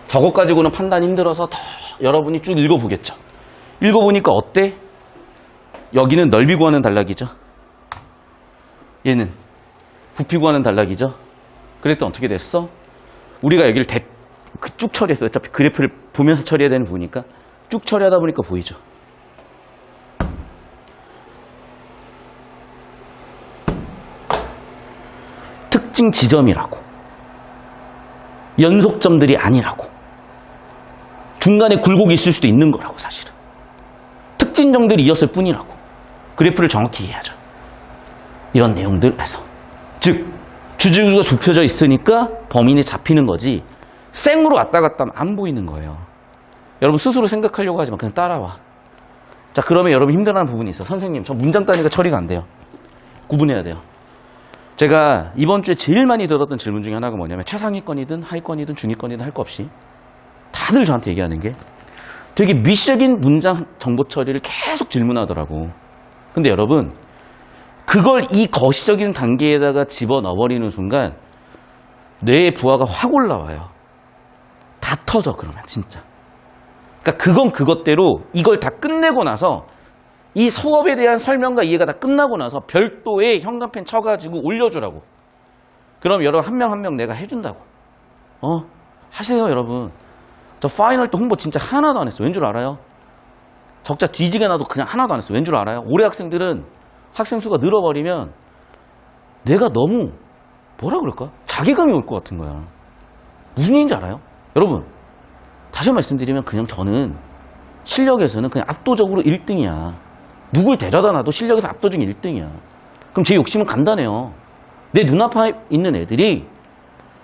저것 가지고는 판단 힘들어서 더 여러분이 쭉 읽어보겠죠. 읽어보니까 어때? 여기는 넓이 구하는 단락이죠. 얘는 부피 구하는 단락이죠. 그랬더니 어떻게 됐어? 우리가 여기를 쭉 처리했어. 어차피 그래프를 보면서 처리해야 되는 부분이니까 쭉 처리하다 보니까 보이죠. 특징 지점이라고. 연속점들이 아니라고. 중간에 굴곡이 있을 수도 있는 거라고, 사실은. 특징점들이 이었을 뿐이라고. 그래프를 정확히 이해하죠. 이런 내용들에서. 즉, 주제구조가 좁혀져 있으니까 범인이 잡히는 거지, 생으로 왔다 갔다 하면 안 보이는 거예요. 여러분 스스로 생각하려고 하지 마. 그냥 따라와. 자, 그러면 여러분 힘들어하는 부분이 있어. 선생님, 저 문장 따니까 처리가 안 돼요. 구분해야 돼요. 제가 이번 주에 제일 많이 들었던 질문 중에 하나가 뭐냐면, 최상위권이든 하위권이든 중위권이든 할 거 없이 다들 저한테 얘기하는 게, 되게 미시적인 문장 정보 처리를 계속 질문하더라고. 근데 여러분, 그걸 이 거시적인 단계에다가 집어넣어버리는 순간 뇌의 부하가 확 올라와요. 다 다 터져, 그러면, 진짜. 그러니까 그건 그것대로 이걸 다 끝내고 나서 이 수업에 대한 설명과 이해가 다 끝나고 나서 별도의 현관펜 쳐가지고 올려주라고. 그럼 여러분 한 명 한 명 내가 해준다고. 하세요, 여러분. 저 파이널 때 홍보 진짜 하나도 안 했어. 왠 줄 알아요? 적자 뒤지게 나도 그냥 하나도 안 했어. 왠 줄 알아요? 올해 학생들은 학생 수가 늘어버리면 내가 너무 뭐라 그럴까? 자괴감이 올 것 같은 거야. 무슨 얘기인지 알아요? 여러분, 다시 한 번 말씀드리면 그냥 저는 실력에서는 그냥 압도적으로 1등이야. 누굴 데려다 놔도 실력에서 압도적인 1등이야. 그럼 제 욕심은 간단해요. 내 눈앞에 있는 애들이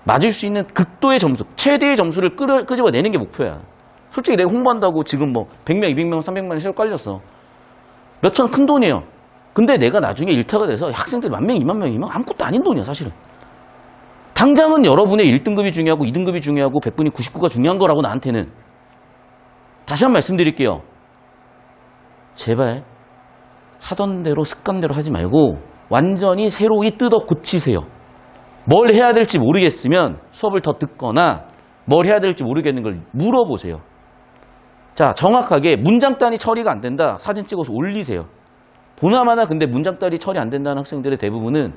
맞을 수 있는 극도의 점수, 최대의 점수를 끄집어내는 게 목표야. 솔직히 내가 홍보한다고 지금 뭐 100명, 200명, 300만원 실업 깔렸어. 몇천 큰 돈이에요. 근데 내가 나중에 일타가 돼서 학생들 10,000명, 20,000명이면 아무것도 아닌 돈이야, 사실은. 당장은 여러분의 1등급이 중요하고 2등급이 중요하고 100분이 99가 중요한 거라고 나한테는. 다시 한 번 말씀드릴게요. 제발 하던 대로 습관대로 하지 말고 완전히 새로이 뜯어 고치세요. 뭘 해야 될지 모르겠으면 수업을 더 듣거나 뭘 해야 될지 모르겠는 걸 물어보세요. 자, 정확하게 문장 단위 처리가 안 된다. 사진 찍어서 올리세요. 보나마나 근데 문장 단위 처리 안 된다는 학생들의 대부분은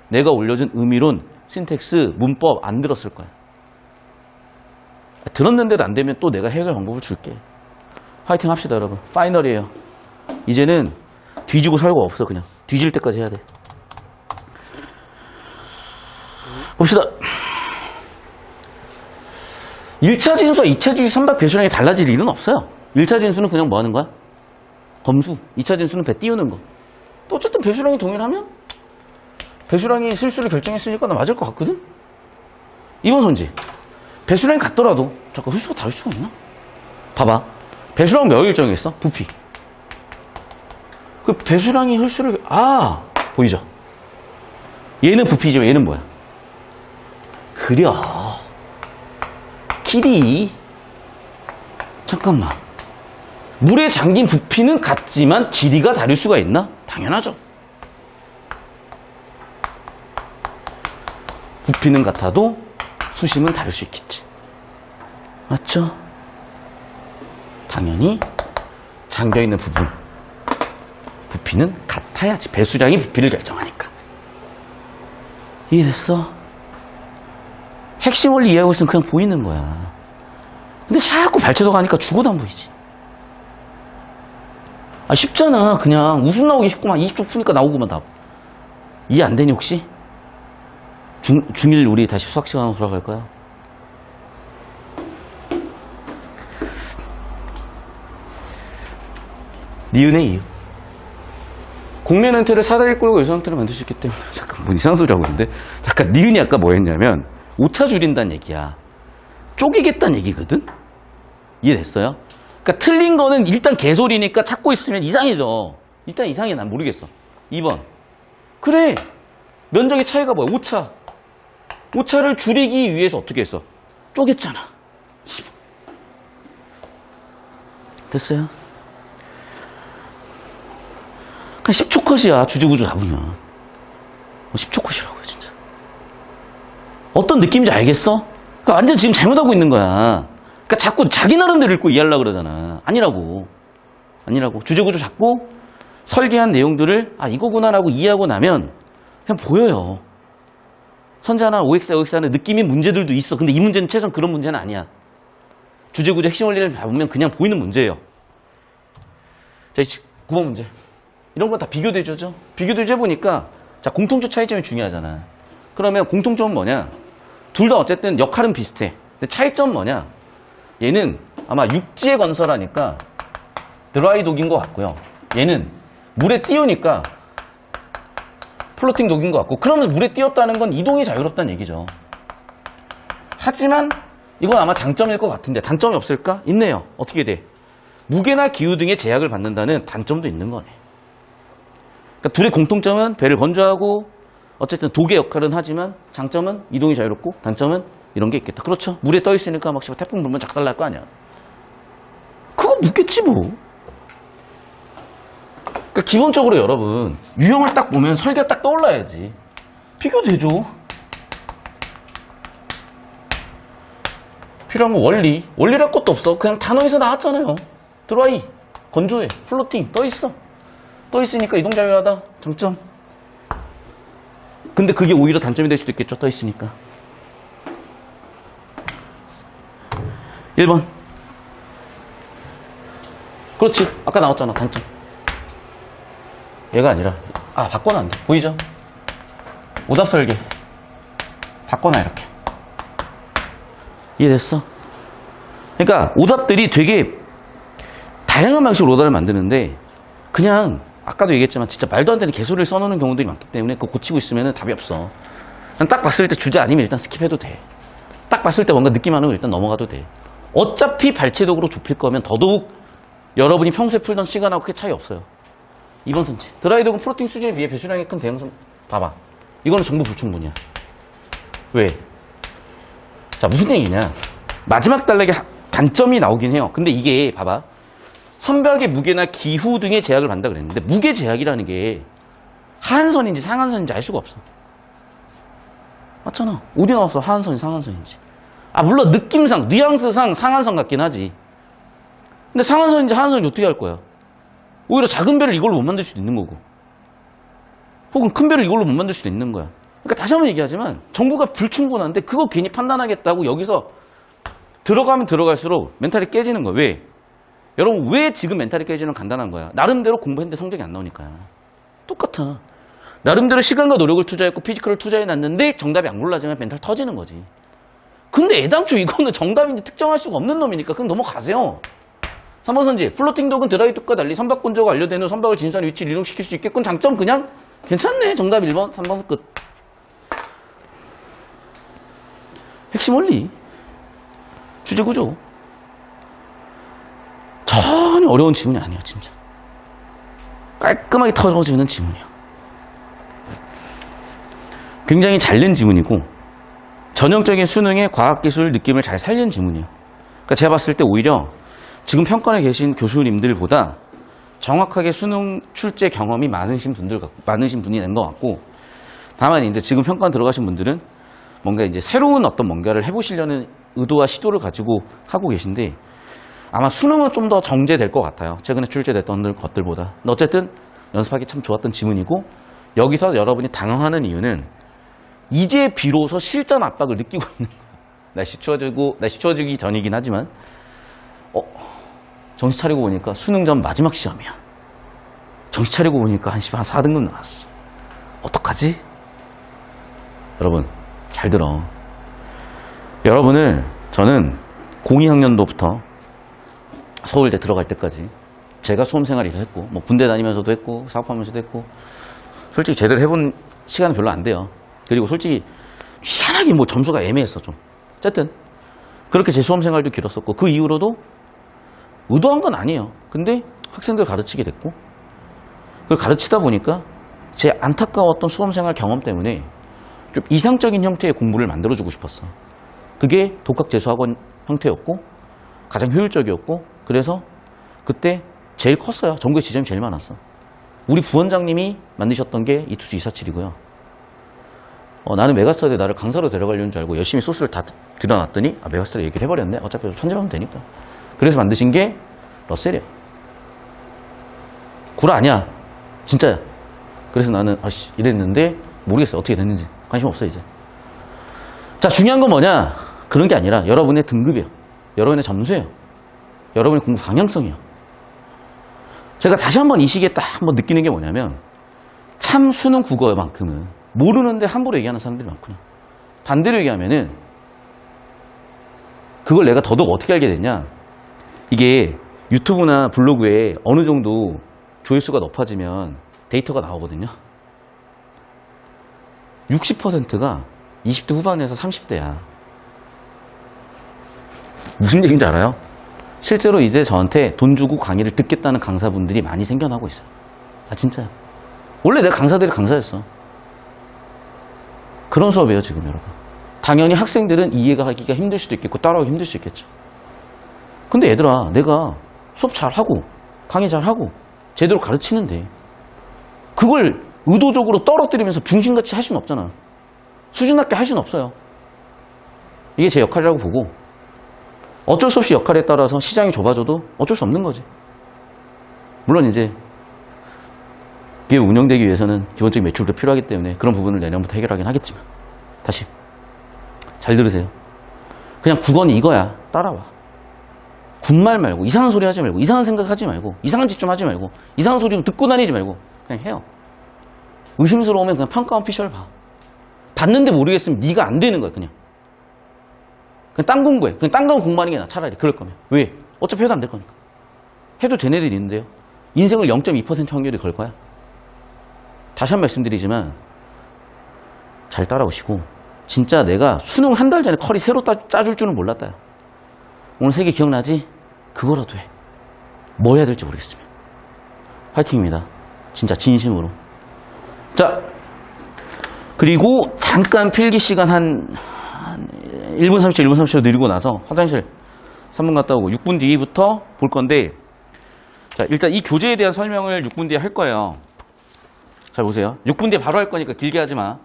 내가 올려준 의미론, 신텍스, 문법 안 들었을 거야. 들었는데도 안 되면 또 내가 해결 방법을 줄게. 화이팅 합시다, 여러분. 파이널이에요. 이제는 뒤지고 살고 없어, 그냥. 뒤질 때까지 해야 돼. 봅시다. 1차 진수와 2차 진수 선박 배수량이 달라질 일은 없어요. 1차 진수는 그냥 뭐 하는 거야? 검수. 2차 진수는 배 띄우는 거. 또 어쨌든 배수량이 동일하면 배수량이 실수를 결정했으니까 나 맞을 것 같거든? 이번 선지. 배수량이 같더라도 잠깐 홀수가 다를 수가 있나? 봐봐. 배수량 몇 결정했어? 부피. 그 배수량이 홀수를 보이죠? 얘는 부피지만 얘는 뭐야? 그려. 길이. 잠깐만. 물에 잠긴 부피는 같지만 길이가 다를 수가 있나? 당연하죠. 부피는 같아도 수심은 다를 수 있겠지. 맞죠? 당연히 잠겨있는 부분. 부피는 같아야지. 배수량이 부피를 결정하니까. 이해됐어? 핵심 원리 이해하고 있으면 그냥 보이는 거야. 근데 자꾸 발췌도 가니까 죽어도 안 보이지. 쉽잖아. 그냥 웃음 나오기 쉽구만. 20초 푸니까 나오고만 답. 이해 안 되니 혹시? 중1 우리 다시 수학 시간으로 돌아갈까요? 니은의 이유. 공면 형태를 사다리 꼴고 유선 형태를 만들 수 있기 때문에. 잠깐 뭐 이상한 소리 하고 있는데. 잠깐 니은이 아까 뭐 했냐면 오차 줄인다는 얘기야. 쪼개겠다는 얘기거든? 이해됐어요? 그러니까 틀린 거는 일단 개소리니까 찾고 있으면 이상해져. 일단 이상해. 난 모르겠어. 2번. 그래. 면적의 차이가 뭐야? 오차. 오차를 줄이기 위해서 어떻게 했어? 쪼갰잖아. 2번. 됐어요? 그냥 10초 컷이야. 주제구조 잡으면. 10초 컷이라고요, 진짜. 어떤 느낌인지 알겠어? 그러니까 완전 지금 잘못하고 있는 거야. 그러니까 자꾸 자기 나름대로 읽고 이해하려고 그러잖아. 아니라고. 주제구조 잡고 설계한 내용들을 이거구나라고 이해하고 나면 그냥 보여요. 선자나 OX나 OX나 느낌인 문제들도 있어. 근데 이 문제는 최소한 그런 문제는 아니야. 주제구조 핵심 원리를 잡으면 그냥 보이는 문제예요. 자, 9번 문제. 이런 거 다 비교대조죠. 비교대조 해보니까 자, 공통점 차이점이 중요하잖아. 그러면 공통점은 뭐냐? 둘 다 어쨌든 역할은 비슷해. 근데 차이점은 뭐냐? 얘는 아마 육지에 건설하니까 드라이 독인 것 같고요. 얘는 물에 띄우니까 플로팅 독인 것 같고, 그러면 물에 띄웠다는 건 이동이 자유롭다는 얘기죠. 하지만 이건 아마 장점일 것 같은데 단점이 없을까? 있네요. 어떻게 돼? 무게나 기후 등의 제약을 받는다는 단점도 있는 거네. 그러니까 둘의 공통점은 배를 건조하고 어쨌든 독의 역할은 하지만 장점은 이동이 자유롭고 단점은 이런 게 있겠다. 그렇죠. 물에 떠 있으니까 막 태풍 불면 작살 날 거 아니야. 그거 묻겠지 뭐. 그러니까 기본적으로 여러분 유형을 딱 보면 설계가 딱 떠올라야지. 비교되죠. 필요한 건 원리랄 것도 없어. 그냥 단어에서 나왔잖아요. 드라이, 건조해, 플로팅 떠있어. 떠있으니까 이동자유하다. 장점. 근데 그게 오히려 단점이 될 수도 있겠죠. 떠있으니까. 1번. 그렇지. 아까 나왔잖아. 단점. 얘가 아니라 바꿔놔. 안 돼. 보이죠? 오답 설계 바꿔놔. 이렇게. 이해됐어? 그러니까 오답들이 되게 다양한 방식으로 오답을 만드는데 그냥 아까도 얘기했지만 진짜 말도 안 되는 개소리를 써놓는 경우들이 많기 때문에 그거 고치고 있으면 답이 없어. 그냥 딱 봤을 때 주제 아니면 일단 스킵해도 돼. 딱 봤을 때 뭔가 느낌 안 오면 일단 넘어가도 돼. 어차피 발췌도구로 좁힐 거면 더더욱 여러분이 평소에 풀던 시간하고 크게 차이 없어요. 2번 선지. 드라이도구 플로팅 수준에 비해 배수량이 큰 대형선. 봐봐. 이거는 정보 불충분이야. 왜? 자, 무슨 얘기냐. 마지막 단락에 단점이 나오긴 해요. 근데 이게 봐봐. 선박의 무게나 기후 등의 제약을 받는다 그랬는데 무게 제약이라는 게 하한선인지 상한선인지 알 수가 없어. 맞잖아. 어디 나왔어? 하한선인지 상한선인지. 물론 느낌상, 뉘앙스상 상한선 같긴 하지. 근데 상한선인지 하한선인지 어떻게 할 거야? 오히려 작은 배를 이걸로 못 만들 수도 있는 거고. 혹은 큰 배를 이걸로 못 만들 수도 있는 거야. 그러니까 다시 한번 얘기하지만 정보가 불충분한데 그거 괜히 판단하겠다고 여기서 들어가면 들어갈수록 멘탈이 깨지는 거야. 왜? 여러분 왜 지금 멘탈이 깨지는 건 간단한 거야. 나름대로 공부했는데 성적이 안 나오니까. 똑같아. 나름대로 시간과 노력을 투자했고 피지컬을 투자해놨는데 정답이 안 골라지면 멘탈 터지는 거지. 근데 애당초 이거는 정답인지 특정할 수가 없는 놈이니까 그냥 넘어가세요. 3번 선지. 플로팅 독은 드라이독과 달리 선박 건조가 완료된 후 선박을 진수한 위치를 이동시킬 수 있겠군. 장점 그냥 괜찮네. 정답 1번, 3번 끝. 핵심 원리. 주제 구조. 전혀 어려운 지문이 아니에요. 진짜. 깔끔하게 털어지는 지문이에요. 굉장히 잘 낸 지문이고 전형적인 수능의 과학기술 느낌을 잘 살린 지문이에요. 그러니까 제가 봤을 때 오히려 지금 평가에 계신 교수님들보다 정확하게 수능 출제 경험이 많으신 분이 된 것 같고, 다만 이제 지금 평가 들어가신 분들은 뭔가 이제 새로운 어떤 뭔가를 해보시려는 의도와 시도를 가지고 하고 계신데 아마 수능은 좀 더 정제될 것 같아요. 최근에 출제됐던 것들보다. 어쨌든 연습하기 참 좋았던 지문이고, 여기서 여러분이 당황하는 이유는 이제 비로소 실전 압박을 느끼고 있는 거예요. 날씨 추워지기 전이긴 하지만 정신 차리고 보니까 수능 전 마지막 시험이야. 정신 차리고 보니까 한 4등급 나왔어. 어떡하지? 여러분 잘 들어. 여러분을 저는 02학년도부터 서울대 들어갈 때까지 제가 수험생활 일을 했고 뭐 군대 다니면서도 했고 사업하면서도 했고 솔직히 제대로 해본 시간은 별로 안 돼요. 그리고 솔직히 희한하게 뭐 점수가 애매했어 좀. 어쨌든 그렇게 제 수험생활도 길었었고 그 이후로도 의도한 건 아니에요. 근데 학생들 가르치게 됐고 그걸 가르치다 보니까 제 안타까웠던 수험생활 경험 때문에 좀 이상적인 형태의 공부를 만들어주고 싶었어. 그게 독학재수학원 형태였고 가장 효율적이었고 그래서 그때 제일 컸어요. 전국에 지점이 제일 많았어. 우리 부원장님이 만드셨던 게 이투스 247이고요. 나는 메가스터디에 나를 강사로 데려가려는 줄 알고 열심히 소스를 다 들여놨더니 메가스터디 얘기를 해버렸네. 어차피 편집하면 되니까. 그래서 만드신 게 러셀이야. 구라 아니야. 진짜야. 그래서 나는 이랬는데 모르겠어. 어떻게 됐는지. 관심 없어 이제. 자, 중요한 건 뭐냐. 그런 게 아니라 여러분의 등급이에요. 여러분의 점수예요. 여러분의 공부 방향성이에요. 제가 다시 한번 이 시기에 딱 한번 느끼는 게 뭐냐면 참 수능 국어만큼은 모르는데 함부로 얘기하는 사람들이 많구나. 반대로 얘기하면은 그걸 내가 더더욱 어떻게 알게 됐냐. 이게 유튜브나 블로그에 어느 정도 조회수가 높아지면 데이터가 나오거든요. 60%가 20대 후반에서 30대야. 무슨 얘기인지 알아요? 실제로 이제 저한테 돈 주고 강의를 듣겠다는 강사분들이 많이 생겨나고 있어요. 진짜야. 원래 내가 강사였어. 그런 수업이에요 지금 여러분. 당연히 학생들은 이해가 하기가 힘들 수도 있겠고 따라하기 힘들 수 있겠죠. 근데 얘들아, 내가 수업 잘하고 강의 잘하고 제대로 가르치는데 그걸 의도적으로 떨어뜨리면서 붕신같이 할 수는 없잖아. 수준 낮게 할 수는 없어요. 이게 제 역할이라고 보고 어쩔 수 없이 역할에 따라서 시장이 좁아져도 어쩔 수 없는 거지. 물론 이제 그게 운영되기 위해서는 기본적인 매출도 필요하기 때문에 그런 부분을 내년부터 해결하긴 하겠지만, 다시 잘 들으세요. 그냥 국언이 이거야. 따라와. 군말 말고 이상한 소리 하지 말고 이상한 생각 하지 말고 이상한 짓 좀 하지 말고 이상한 소리 좀 듣고 다니지 말고 그냥 해요. 의심스러우면 그냥 평가원 피셜 봐. 봤는데 모르겠으면 네가 안 되는 거야. 그냥 딴 공부해. 그냥 딴 거 공부하는 게 나아. 차라리 그럴 거면. 왜? 어차피 해도 안 될 거니까. 해도 된 애들이 있는데요. 인생을 0.2% 확률이 걸 거야. 다시 한 번 말씀드리지만 잘 따라오시고, 진짜 내가 수능 한 달 전에 컬이 새로 짜줄 줄은 몰랐다. 오늘 세 개 기억나지? 그거라도 해. 뭐 해야 될지 모르겠으면. 화이팅입니다. 진짜 진심으로. 자, 그리고 잠깐 필기 시간 한 1분 30초, 1분 30초 느리고 나서 화장실 3분 갔다 오고 6분 뒤부터 볼 건데, 자, 일단 이 교재에 대한 설명을 6분 뒤에 할 거예요. 잘 보세요. 6분 뒤에 바로 할 거니까 길게 하지 마.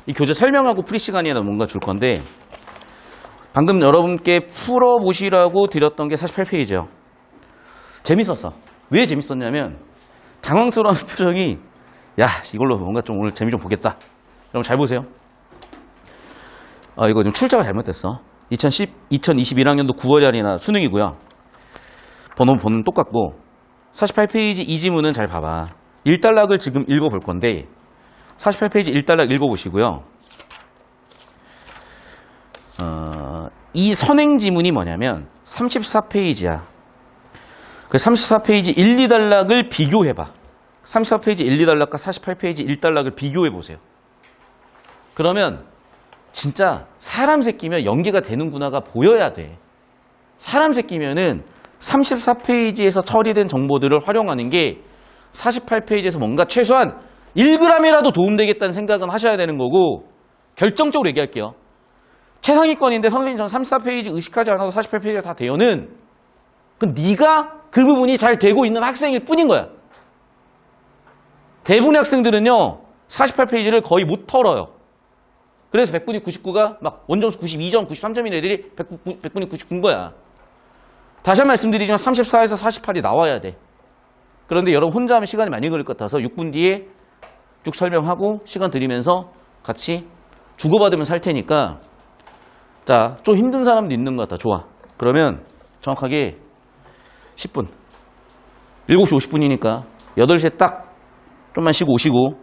이 교재 설명하고 프리 시간이나 뭔가 줄 건데, 방금 여러분께 풀어보시라고 드렸던 게 48페이지예요. 재밌었어. 왜 재밌었냐면 당황스러운 표정이, 야, 이걸로 뭔가 좀 오늘 재미 좀 보겠다. 여러분 잘 보세요. 이거 좀 출제가 잘못됐어. 2021학년도 9월 달이나 수능이고요. 번호는 똑같고, 48페이지 이 지문은 잘 봐봐. 1단락을 지금 읽어볼 건데 48페이지 1단락 읽어보시고요. 이 선행 지문이 뭐냐면 34페이지야. 그 34페이지 1, 2단락을 비교해봐. 34페이지 1, 2단락과 48페이지 1단락을 비교해보세요. 그러면 진짜 사람 새끼면 연계가 되는구나가 보여야 돼. 사람 새끼면은 34페이지에서 처리된 정보들을 활용하는 게 48페이지에서 뭔가 최소한 1g이라도 도움되겠다는 생각은 하셔야 되는 거고, 결정적으로 얘기할게요. 최상위권인데 선생님 전 34페이지 의식하지 않아도 48페이지가 다 돼요는 네가 그 부분이 잘 되고 있는 학생일 뿐인 거야. 대부분의 학생들은요 48페이지를 거의 못 털어요. 그래서 100분이 99가 막 원점수 92점, 93점인 애들이 100분이 99인 거야. 다시 한 번 말씀드리지만 34에서 48이 나와야 돼. 그런데 여러분 혼자 하면 시간이 많이 걸릴 것 같아서 6분 뒤에 쭉 설명하고 시간 드리면서 같이 주고받으면서 할 테니까, 자, 좀 힘든 사람도 있는 것 같아. 좋아. 그러면 정확하게 10분. 7시 50분이니까 8시에 딱 좀만 쉬고 오시고